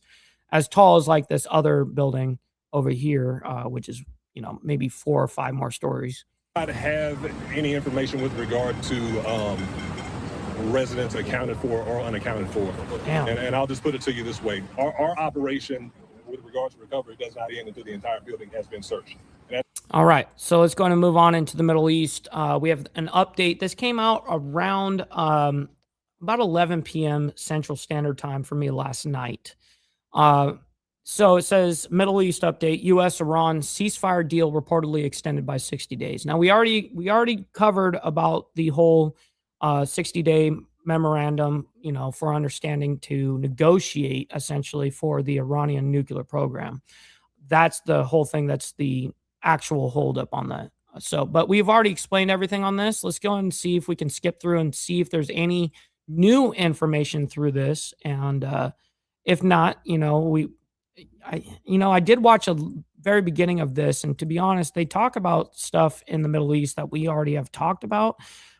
tall as like this other building over here, which is, maybe 4 or 5 more stories. I don't have any information with regard to residents accounted for or unaccounted for. Damn. And I'll just put it to you this way. Our operation with regard to recovery does not end until the entire building has been searched. All right, so let's go ahead and move on into the Middle East. We have an update. This came out around about 11 p.m. Central Standard Time for me last night. So it says Middle East update: U.S.-Iran ceasefire deal reportedly extended by 60 days. Now we already covered about the whole 60-day memorandum, for understanding to negotiate essentially for the Iranian nuclear program. That's the whole thing. That's the actual holdup on that. So, but we've already explained everything on this. Let's go and see if we can skip through and see if there's any new information through this. And if not, I did watch a very beginning of this, and to be honest, they talk about stuff in the Middle East that we already have talked about.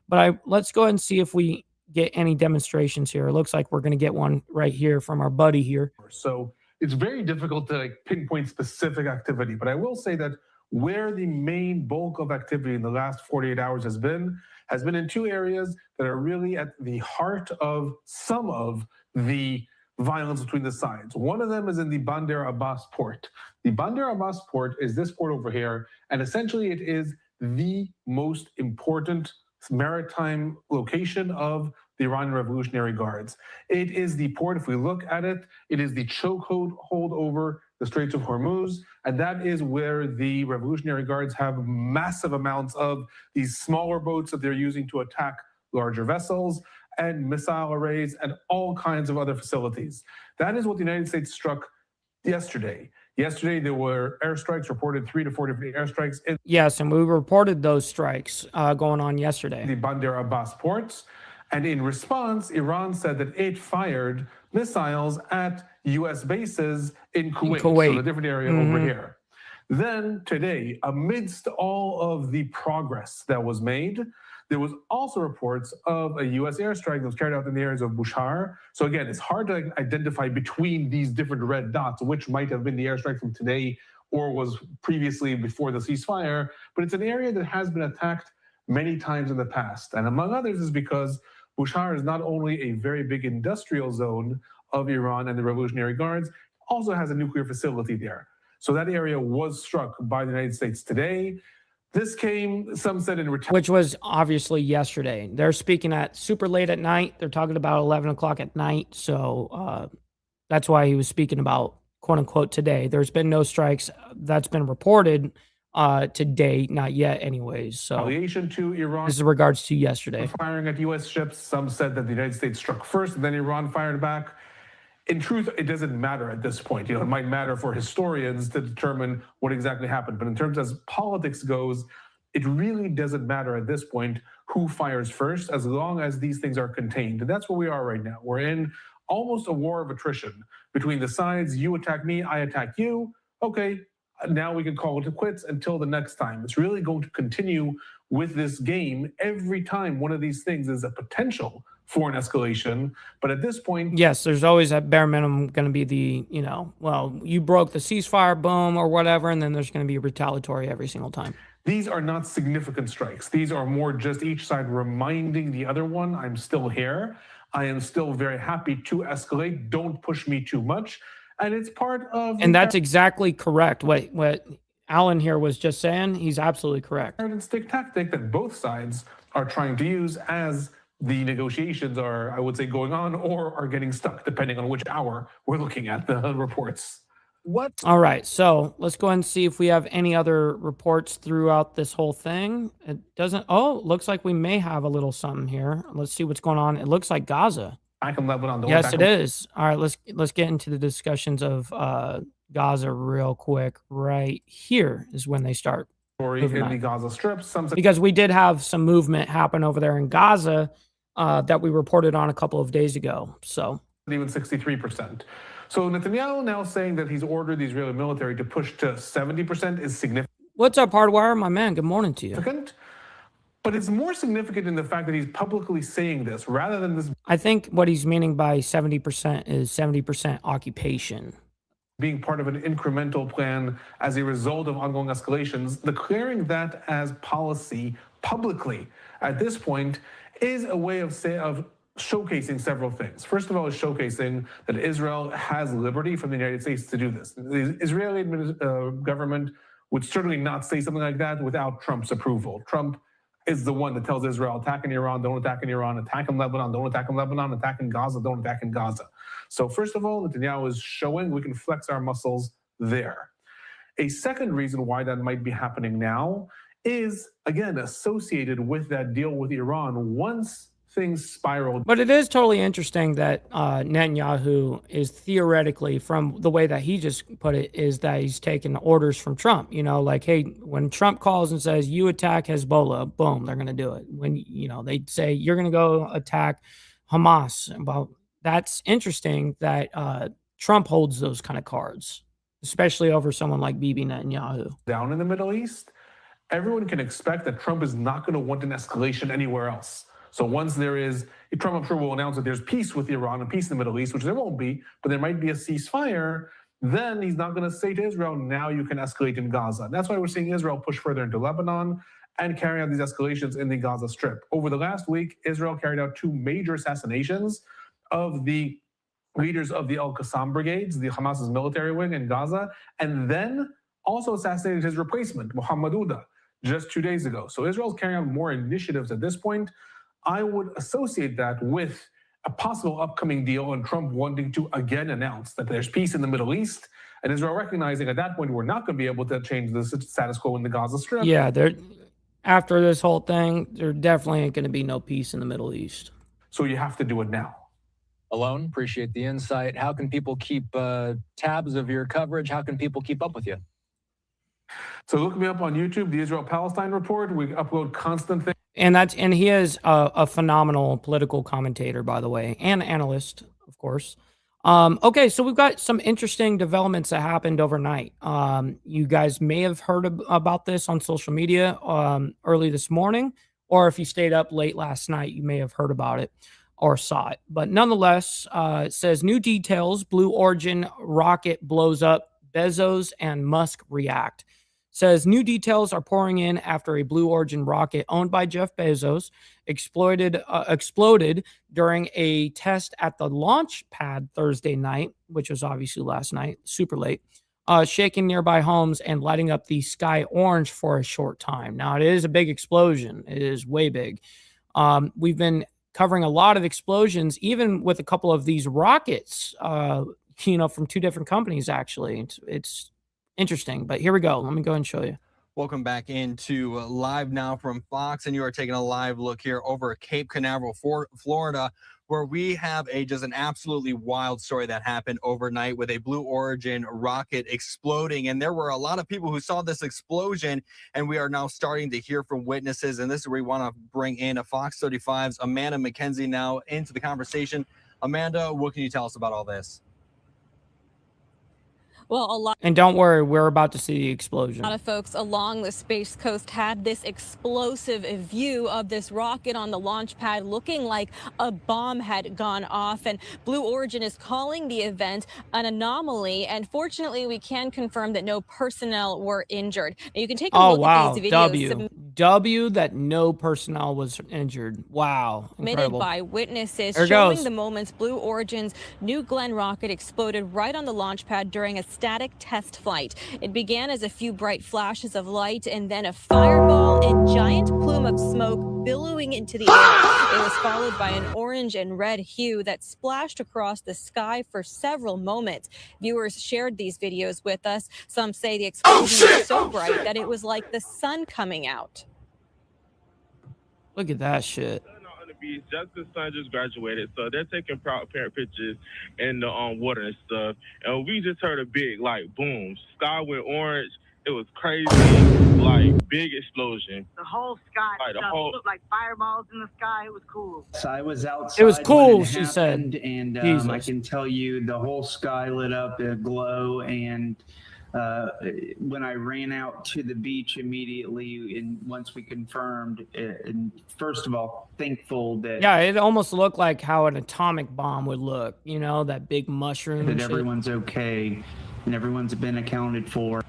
But let's go ahead and see if we get any demonstrations here. It looks like we're going to get one right here from our buddy here. So it's very difficult to pinpoint specific activity. But I will say that where the main bulk of activity in the last 48 hours has been in two areas that are really at the heart of some of the violence between the sides. One of them is in the Bandar Abbas port. The Bandar Abbas port is this port over here, and essentially it is the most important maritime location of the Iranian Revolutionary Guards. It is the port, if we look at it, it is the chokehold over the Straits of Hormuz, and that is where the Revolutionary Guards have massive amounts of these smaller boats that they're using to attack larger vessels and missile arrays and all kinds of other facilities. That is what the United States struck yesterday. Yesterday, there were airstrikes, reported 3 to 4 different airstrikes. Yes, and we reported those strikes going on yesterday. The Bandar Abbas ports. And in response, Iran said that it fired missiles at U.S. bases in Kuwait. So the different area over here. Then today, amidst all of the progress that was made, there was also reports of a U.S. airstrike that was carried out in the areas of Bushehr. So again, it's hard to identify between these different red dots, which might have been the airstrike from today or was previously before the ceasefire. But it's an area that has been attacked many times in the past. And among others is because Bushehr is not only a very big industrial zone of Iran and the Revolutionary Guards, also has a nuclear facility there. So that area was struck by the United States today. This came, some said, in retaliation. Which was obviously yesterday. They're speaking at super late at night. They're talking about 11 o'clock at night. So that's why he was speaking about, quote unquote, today. There's been no strikes that's been reported today, not yet anyways. So Retaliation to Iran. This is in regards to yesterday. Firing at U.S. ships. Some said that the United States struck first, and then Iran fired back. In truth, it doesn't matter at this point. It might matter for historians to determine what exactly happened. But in terms as politics goes, it really doesn't matter at this point who fires first, as long as these things are contained. And that's where we are right now. We're in almost a war of attrition between the sides. You attack me, I attack you. Okay, now we can call it quits until the next time. It's really going to continue with this game every time one of these things is a potential for an escalation. But at this point, yes, there's always at bare minimum going to be the, well, you broke the ceasefire, boom, or whatever, and then there's going to be retaliatory every single time. These are not significant strikes. These are more just each side reminding the other one, I'm still here. I am still very happy to escalate. Don't push me too much. And it's part of... And that's exactly correct. What Alan here was just saying, he's absolutely correct. And stick tactic that both sides are trying to use as the negotiations are, I would say, going on or are getting stuck, depending on which hour we're looking at the reports. What? All right, so let's go ahead and see if we have any other reports throughout this whole thing. It doesn't. Oh, looks like we may have a little something here. Let's see what's going on. It looks like Gaza. Yes, it is. All right, let's get into the discussions of Gaza real quick. Right here is when they start. In the Gaza Strip, because we did have some movement happen over there in Gaza that we reported on a couple of days ago. So even 63%. So Netanyahu now saying that he's ordered the Israeli military to push to 70% is significant. What's up, Hardwire? My man, good morning to you. But it's more significant in the fact that he's publicly saying this rather than this. I think what he's meaning by 70% is 70% occupation. Being part of an incremental plan as a result of ongoing escalations, declaring that as policy publicly at this point is a way of showcasing several things. First of all, is showcasing that Israel has liberty from the United States to do this. The Israeli government would certainly not say something like that without Trump's approval. Trump is the one that tells Israel, attack in Iran, don't attack in Iran, attack in Lebanon, don't attack in Lebanon, attack in Gaza, don't attack in Gaza. So first of all, Netanyahu is showing we can flex our muscles there. A second reason why that might be happening now is, again, associated with that deal with Iran once things spiraled. But it is totally interesting that Netanyahu is theoretically, from the way that he just put it, is that he's taking orders from Trump. Like, hey, when Trump calls and says, you attack Hezbollah, boom, they're going to do it. When, they say, you're going to go attack Hamas. Well, that's interesting that Trump holds those kind of cards, especially over someone like Bibi Netanyahu. Down in the Middle East, everyone can expect that Trump is not going to want an escalation anywhere else. So once there is, Trump, I'm sure, will announce that there's peace with Iran and peace in the Middle East, which there won't be, but there might be a ceasefire. then he's not going to say to Israel, now you can escalate in Gaza. And that's why we're seeing Israel push further into Lebanon and carry out these escalations in the Gaza Strip. Over the last week, Israel carried out 2 major assassinations of the leaders of the Al-Qassam brigades, the Hamas's military wing in Gaza, and then also assassinated his replacement, Muhammad Uda, just 2 days ago. So Israel's carrying out more initiatives at this point. I would associate that with a possible upcoming deal and Trump wanting to again announce that there's peace in the Middle East, and Israel recognizing at that point we're not going to be able to change the status quo in the Gaza Strip. Yeah, after this whole thing, there definitely ain't going to be no peace in the Middle East. So you have to do it now. Alone, appreciate the insight. How can people keep tabs of your coverage? How can people keep up with you? So look me up on YouTube, the Israel-Palestine Report. We upload constant things. And he is a phenomenal political commentator, by the way, and analyst, of course. Okay, so we've got some interesting developments that happened overnight. You guys may have heard about this on social media early this morning, or if you stayed up late last night, you may have heard about it or saw it. But nonetheless, it says new details, Blue Origin rocket blows up, Bezos and Musk react. Says new details are pouring in after a Blue Origin rocket owned by Jeff Bezos exploded during a test at the launch pad Thursday night, which was obviously last night, super late, shaking nearby homes and lighting up the sky orange for a short time. Now, it is a big explosion. It is way big. We've been covering a lot of explosions, even with a couple of these rockets, from 2 different companies, actually. It's interesting, but here we go. Let me go and show you. Welcome back into Live Now from Fox, and you are taking a live look here over Cape Canaveral, Florida, where we have just an absolutely wild story that happened overnight with a Blue Origin rocket exploding. And there were a lot of people who saw this explosion, and we are now starting to hear from witnesses. And this is where we want to bring in a Fox 35's Amanda McKenzie now into the conversation. Amanda, what can you tell us about all this? Well, and don't worry, we're about to see the explosion. A lot of folks along the Space Coast had this explosive view of this rocket on the launch pad looking like a bomb had gone off. And Blue Origin is calling the event an anomaly. And fortunately, we can confirm that no personnel were injured. Now, you can take a look at these videos. W that no personnel was injured. Wow. Incredible. Submitted by witnesses showing the moments Blue Origin's New Glenn rocket exploded right on the launch pad during a static test flight. It began as a few bright flashes of light and then a fireball and giant plume of smoke billowing into the air. It was followed by an orange and red hue that splashed across the sky for several moments. Viewers shared these videos with us. Some say the explosion was so bright that it was like the sun coming out. Look at that shit. Justin's son just graduated, so they're taking proud parent pictures in the water and stuff. And we just heard a big boom. Sky went orange. It was crazy, big explosion. The whole sky looked like fireballs in the sky. It was cool. So I was outside. It was cool, when it she happened, said. And I can tell you the whole sky lit up a glow. And when I ran out to the beach immediately, and once we confirmed, and first of all, thankful that it almost looked like how an atomic bomb would look. That big mushroom. That everyone's okay, and everyone's been accounted for.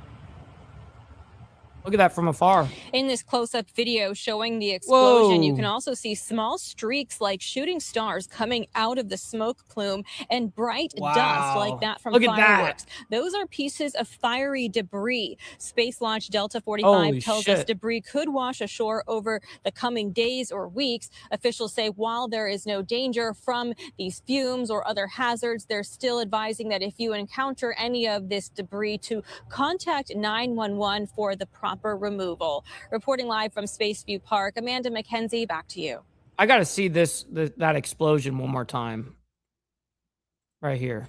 Look at that from afar. In this close-up video showing the explosion, you can also see small streaks like shooting stars coming out of the smoke plume and bright dust like that from fireworks. Those are pieces of fiery debris. Space Launch Delta 45 tells us debris could wash ashore over the coming days or weeks. Officials say while there is no danger from these fumes or other hazards, they're still advising that if you encounter any of this debris to contact 911 for the proper removal. Reporting live from Spaceview Park, Amanda McKenzie, back to you. I got to see that explosion one more time. Right here.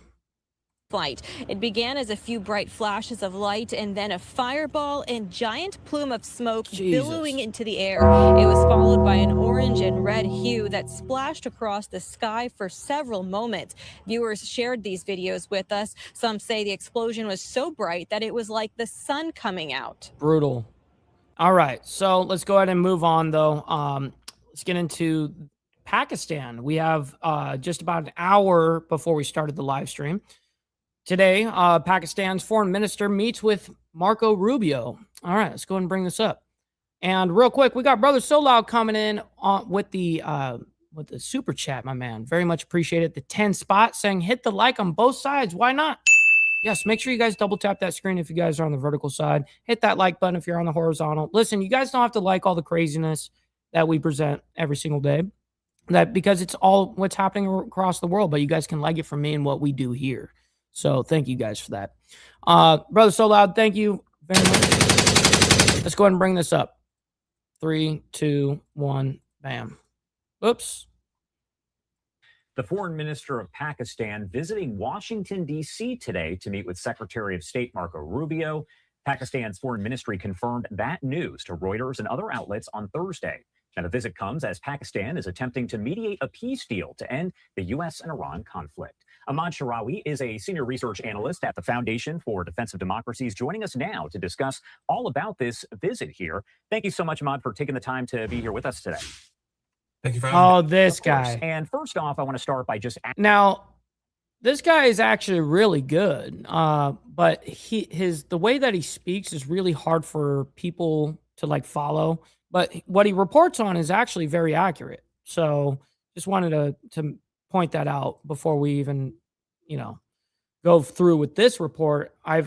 Flight. It began as a few bright flashes of light and then a fireball and giant plume of smoke billowing into the air. It was followed by an orange and red hue that splashed across the sky for several moments. Viewers shared these videos with us. Some say the explosion was so bright that it was like the sun coming out. Brutal. All right, so let's go ahead and move on, though. Let's get into Pakistan. We have just about an hour before we started the live stream Today, Pakistan's foreign minister meets with Marco Rubio. All right, let's go ahead and bring this up. And real quick, we got Brother So Loud coming in with the super chat, my man. Very much appreciate it. The 10 spot saying hit the like on both sides. Why not? Yes, make sure you guys double tap that screen if you guys are on the vertical side. Hit that like button if you're on the horizontal. Listen, you guys don't have to like all the craziness that we present every single day. That because it's all what's happening across the world, but you guys can like it from me and what we do here. So thank you guys for that. Brother So Loud, thank you very much. Let's go ahead and bring this up. 3, 2, 1, bam. Oops. The foreign minister of Pakistan visiting Washington, D.C. today to meet with Secretary of State Marco Rubio. Pakistan's foreign ministry confirmed that news to Reuters and other outlets on Thursday. Now, the visit comes as Pakistan is attempting to mediate a peace deal to end the U.S. and Iran conflict. Ahmad Sharawi is a senior research analyst at the Foundation for Defensive Democracies, joining us now to discuss all about this visit here. Thank you so much, Ahmad, for taking the time to be here with us today. Thank you for having me. This guy. And first off, I want to start by just now. This guy is actually really good, but the way that he speaks is really hard for people to like follow. But what he reports on is actually very accurate. So just wanted to point that out before we even, go through with this report. I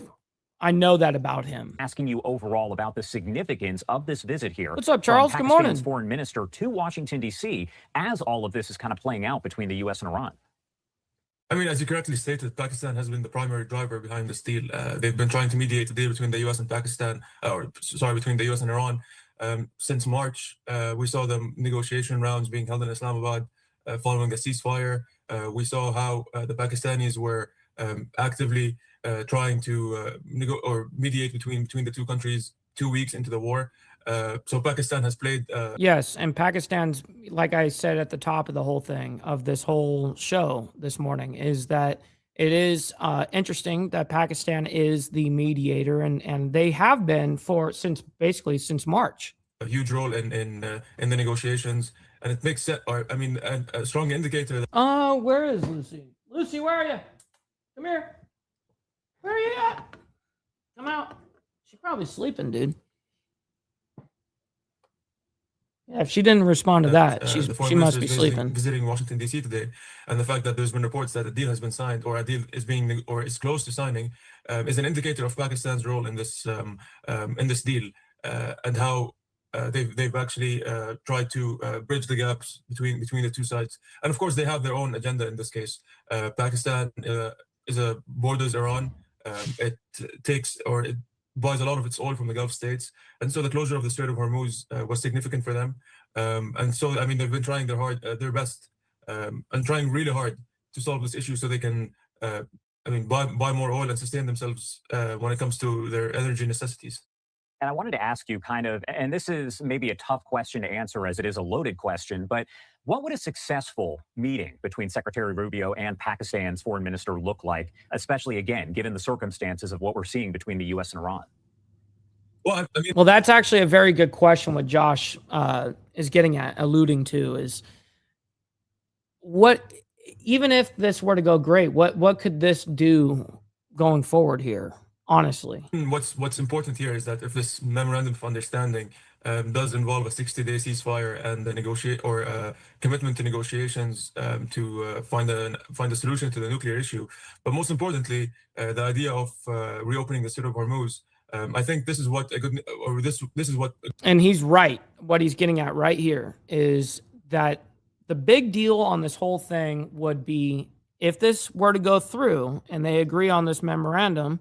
know that about him. Asking you overall about the significance of this visit here. What's up, Charles? Good morning. Pakistan's foreign minister to Washington, D.C. as all of this is kind of playing out between the U.S. and Iran. I mean, as you correctly stated, Pakistan has been the primary driver behind this deal. They've been trying to mediate the deal between the U.S. and between the U.S. and Iran since March. We saw the negotiation rounds being held in Islamabad following the ceasefire. We saw how the Pakistanis were actively trying to mediate between the two countries 2 weeks into the war. So Pakistan has played. Yes, and Pakistan's, like I said at the top of the whole thing of this whole show this morning, is that it is interesting that Pakistan is the mediator, and they have been since March. A huge role in the negotiations, and it makes sense. A strong indicator. Where is Lucy? Lucy, where are you? Come here. Where are you at? Come out. She's probably sleeping, dude. Yeah, if she didn't respond to that, she must be sleeping. Visiting Washington, D.C. today, and the fact that there's been reports that a deal has been signed or a deal is is close to signing is an indicator of Pakistan's role in this deal and how they've actually tried to bridge the gaps between the two sides. And of course, they have their own agenda in this case. Pakistan borders Iran. It buys a lot of its oil from the Gulf states, and so the closure of the Strait of Hormuz was significant for them. And so, they've been trying their best, and trying really hard to solve this issue so they can, buy more oil and sustain themselves when it comes to their energy necessities. And I wanted to ask you and this is maybe a tough question to answer as it is a loaded question, but what would a successful meeting between Secretary Rubio and Pakistan's foreign minister look like, especially, again, given the circumstances of what we're seeing between the U.S. and Iran? Well, that's actually a very good question. What Josh is alluding to is what, even if this were to go great, what could this do going forward here? Honestly, what's important here is that if this memorandum of understanding does involve a 60-day ceasefire and a commitment to negotiations to find a solution to the nuclear issue, but most importantly, the idea of reopening the Strait of Hormuz, I think this is what this is what. And he's right. What he's getting at right here is that the big deal on this whole thing would be if this were to go through and they agree on this memorandum.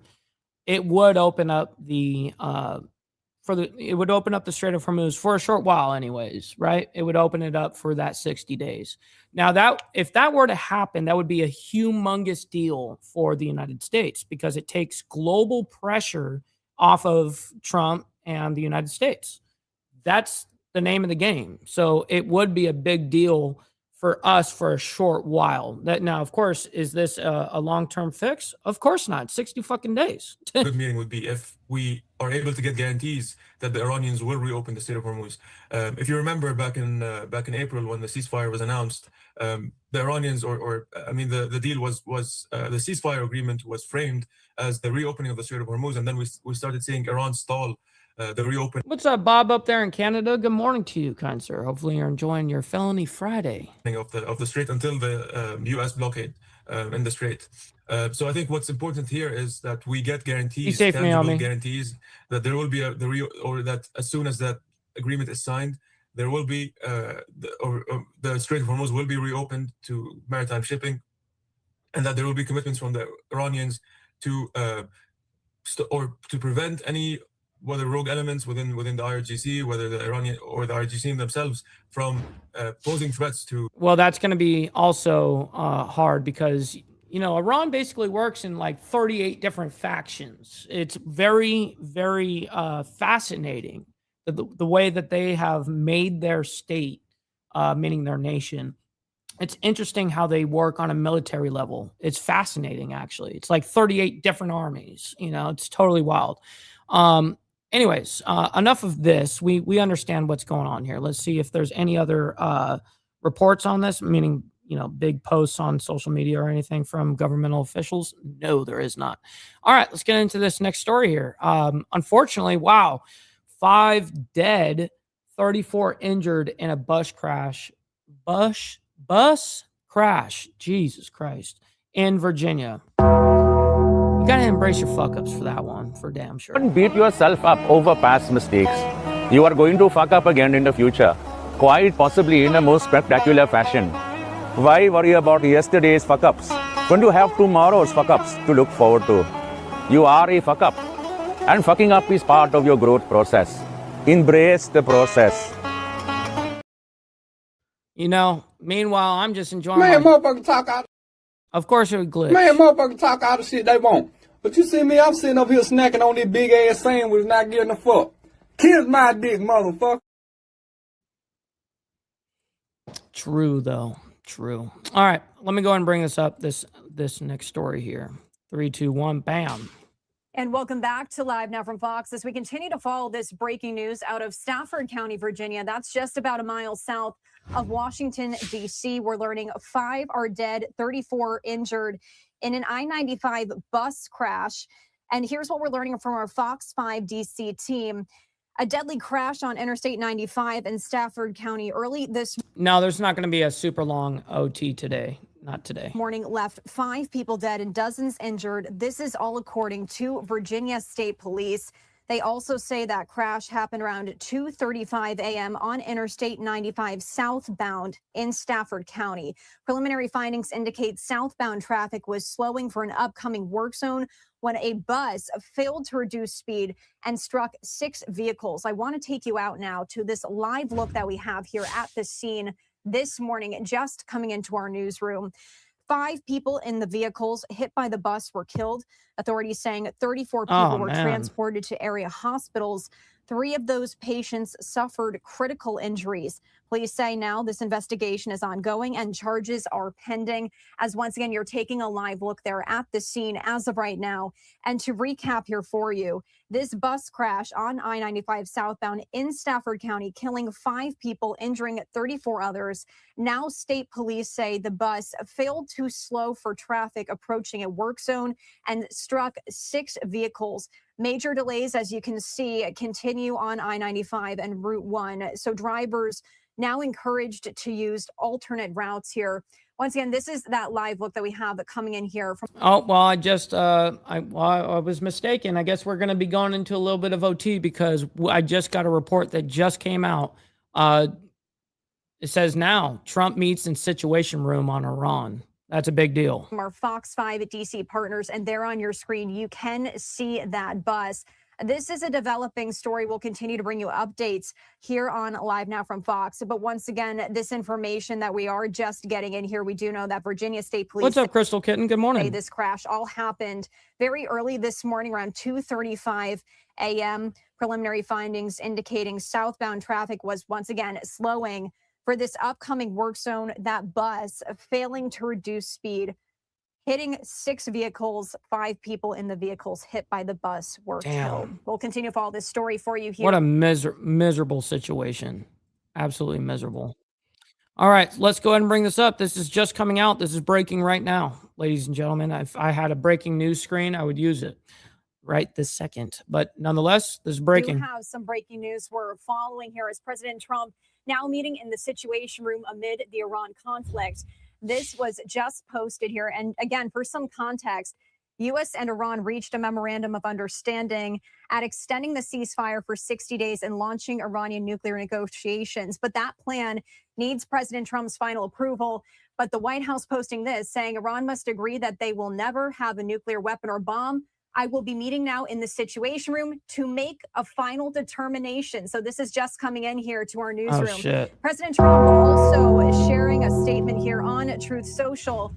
It would open up the Strait of Hormuz for a short while, anyways, right? It would open it up for that 60 days. Now, if that were to happen, that would be a humongous deal for the United States because it takes global pressure off of Trump and the United States. That's the name of the game. So it would be a big deal for us for a short while. That now, of course, is this a long-term fix? Of course not. 60 fucking days. Good meeting would be if we are able to get guarantees that the Iranians will reopen the Strait of Hormuz. If you remember back in April when the ceasefire was announced, the Iranians, the deal was the ceasefire agreement was framed as the reopening of the Strait of Hormuz, and then we started seeing Iran stall the reopening. What's up, Bob, up there in Canada? Good morning to you, kind sir. Hopefully you're enjoying your Felony Friday. Of the Strait until the U.S. blockade in the Strait. So I think what's important here is that we get guarantees, tangible guarantees that there will be or that as soon as that agreement is signed, there will be the Strait of Hormuz will be reopened to maritime shipping, and that there will be commitments from the Iranians to prevent any whether rogue elements within the IRGC, whether the Iranian or the IRGC themselves from posing threats to. Well, that's going to be also hard because, you know, Iran basically works in like 38 different factions. It's very, very fascinating the way that they have made their state, meaning their nation. It's interesting how they work on a military level. It's fascinating, actually. It's like 38 different armies. You know, it's totally wild. Anyways, enough of this. We understand what's going on here. Let's see if there's any other reports on this, meaning, you know, big posts on social media or anything from governmental officials. No, there is not. All right, let's get into this next story here. Unfortunately, wow, 5 dead, 34 injured in a bus crash. Bus crash. Jesus Christ. In Virginia. You gotta embrace your fuck-ups for that one, for damn sure. Don't beat yourself up over past mistakes. You are going to fuck up again in the future, quite possibly in a most spectacular fashion. Why worry about yesterday's fuck-ups when you have tomorrow's fuck-ups to look forward to? You are a fuck-up, and fucking up is part of your growth process. Embrace the process. You know, meanwhile, I'm just enjoying motherfucker talk out. Of course it would glitch. Motherfucker talk out of shit they want. But you see me, I'm sitting up here snacking on this big ass sandwich, not getting a fuck. Kiss my dick, motherfucker. True, though. True. All right, let me go and bring this up, this next story here. 3, 2, 1, bam. And welcome back to Live Now from Fox as we continue to follow this breaking news out of Stafford County, Virginia. That's just about a mile south of Washington, D.C. We're learning 5 are dead, 34 injured in an I-95 bus crash. And here's what we're learning from our Fox 5 D.C. team. A deadly crash on Interstate 95 in Stafford County early this No, there's not going to be a super long OT today. Not today. Morning left 5 people dead and dozens injured. This is all according to Virginia State Police. They also say that crash happened around 2:35 a.m. on Interstate 95 southbound in Stafford County. Preliminary findings indicate southbound traffic was slowing for an upcoming work zone when a bus failed to reduce speed and struck 6 vehicles. I want to take you out now to this live look that we have here at the scene this morning, just coming into our newsroom. 5 people in the vehicles hit by the bus were killed. Authorities saying 34 people were transported to area hospitals. 3 of those patients suffered critical injuries. Police say now this investigation is ongoing and charges are pending. As once again, you're taking a live look there at the scene as of right now. And to recap here for you, this bus crash on I-95 southbound in Stafford County, killing 5 people, injuring 34 others. Now state police say the bus failed to slow for traffic approaching a work zone and struck 6 vehicles. Major delays, as you can see, continue on I-95 and Route 1. So drivers now encouraged to use alternate routes here. Once again, this is that live look that we have coming in here. Oh, well, I just, I was mistaken. I guess we're going to be going into a little bit of OT because I just got a report that just came out. It says now Trump meets in Situation Room on Iran. That's a big deal. From our Fox 5 DC partners, and there on your screen, you can see that bus. This is a developing story. We'll continue to bring you updates here on Live Now from Fox. But once again, this information that we are just getting in here, we do know that Virginia State Police. What's up, Crystal Kitten? Good morning. This crash all happened very early this morning, around 2:35 a.m. Preliminary findings indicating southbound traffic was once again slowing for this upcoming work zone, that bus failing to reduce speed, hitting 6 vehicles, 5 people in the vehicles hit by the bus were killed. We'll continue to follow this story for you here. What a miserable situation. Absolutely miserable. All right, let's go ahead and bring this up. This is just coming out. This is breaking right now, ladies and gentlemen. If I had a breaking news screen, I would use it right this second. But nonetheless, this is breaking. We do have some breaking news we're following here as President Trump now meeting in the Situation Room amid the Iran conflict. This was just posted here. And again, for some context, U.S. and Iran reached a memorandum of understanding at extending the ceasefire for 60 days and launching Iranian nuclear negotiations. But that plan needs President Trump's final approval. But the White House posting this, saying Iran must agree that they will never have a nuclear weapon or bomb. I will be meeting now in the Situation Room to make a final determination. So this is just coming in here to our newsroom. Oh, shit. President Trump also sharing a statement here on Truth Social.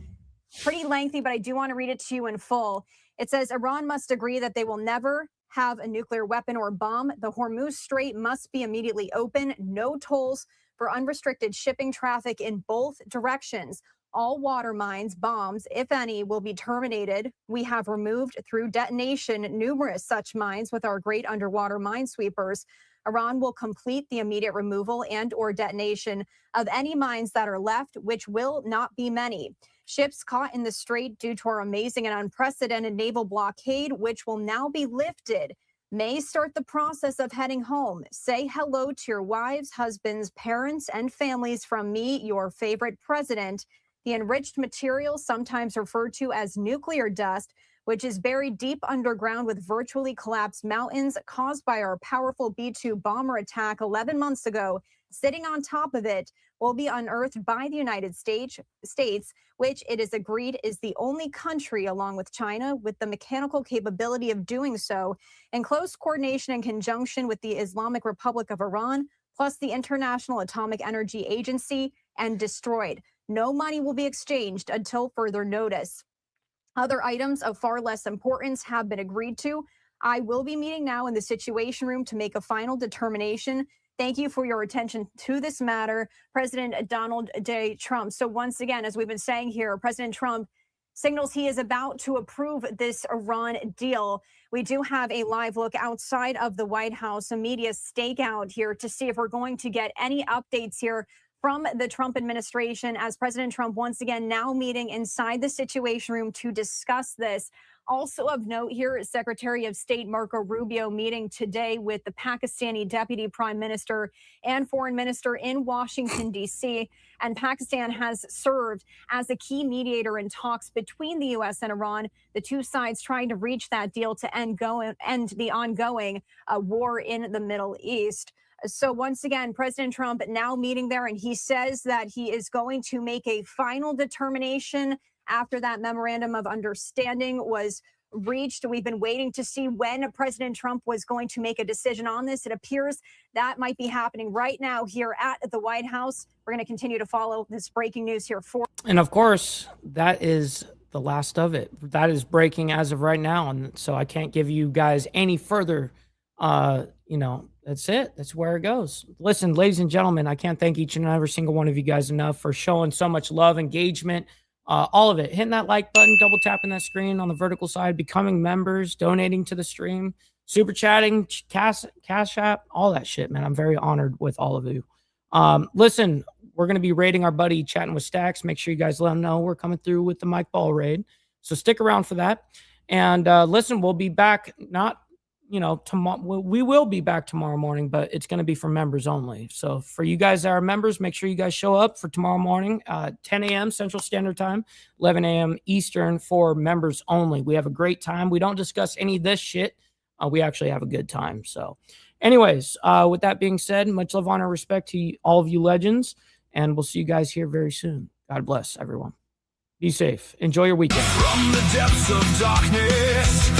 Pretty lengthy, but I do want to read it to you in full. It says Iran must agree that they will never have a nuclear weapon or bomb. The Hormuz Strait must be immediately open. No tolls for unrestricted shipping traffic in both directions. All water mines, bombs, if any, will be terminated. We have removed through detonation numerous such mines with our great underwater minesweepers. Iran will complete the immediate removal and or detonation of any mines that are left, which will not be many. Ships caught in the strait due to our amazing and unprecedented naval blockade, which will now be lifted, may start the process of heading home. Say hello to your wives, husbands, parents, and families from me, your favorite president. The enriched material, sometimes referred to as nuclear dust, which is buried deep underground with virtually collapsed mountains caused by our powerful B-2 bomber attack 11 months ago, sitting on top of it, will be unearthed by the United States, which it is agreed is the only country, along with China, with the mechanical capability of doing so, in close coordination and conjunction with the Islamic Republic of Iran, plus the International Atomic Energy Agency, and destroyed. No money will be exchanged until further notice. Other items of far less importance have been agreed to. I will be meeting now in the Situation Room to make a final determination. Thank you for your attention to this matter, President Donald J. Trump. So once again, as we've been saying here, President Trump signals he is about to approve this Iran deal. We do have a live look outside of the White House, a media stakeout here to see if we're going to get any updates here from the Trump administration as President Trump once again now meeting inside the Situation Room to discuss this. Also of note here is Secretary of State Marco Rubio meeting today with the Pakistani Deputy Prime Minister and Foreign Minister in Washington, D.C. And Pakistan has served as a key mediator in talks between the U.S. and Iran, the two sides trying to reach that deal to end the ongoing war in the Middle East. So once again, President Trump now meeting there, and he says that he is going to make a final determination after that memorandum of understanding was reached. We've been waiting to see when President Trump was going to make a decision on this. It appears that might be happening right now here at the White House. We're going to continue to follow this breaking news here for. And of course, that is the last of it. That is breaking as of right now. And so I can't give you guys any further, that's it. That's where it goes. Listen, ladies and gentlemen, I can't thank each and every single one of you guys enough for showing so much love, engagement, all of it. Hitting that like button, double tapping that screen on the vertical side, becoming members, donating to the stream, super chatting, cash app, all that shit, man. I'm very honored with all of you. Listen, we're going to be raiding our buddy Chatting with Stacks. Make sure you guys let him know we're coming through with the Mike Ball raid. So stick around for that. And listen, we'll be back tomorrow. We will be back tomorrow morning, but it's going to be for members only. So for you guys that are members, make sure you guys show up for tomorrow morning, 10 a.m. Central Standard Time, 11 a.m. Eastern for members only. We have a great time. We don't discuss any of this shit. We actually have a good time. So anyways, with that being said, much love, honor, respect to all of you legends, and we'll see you guys here very soon. God bless everyone. Be safe. Enjoy your weekend. From the depths of darkness,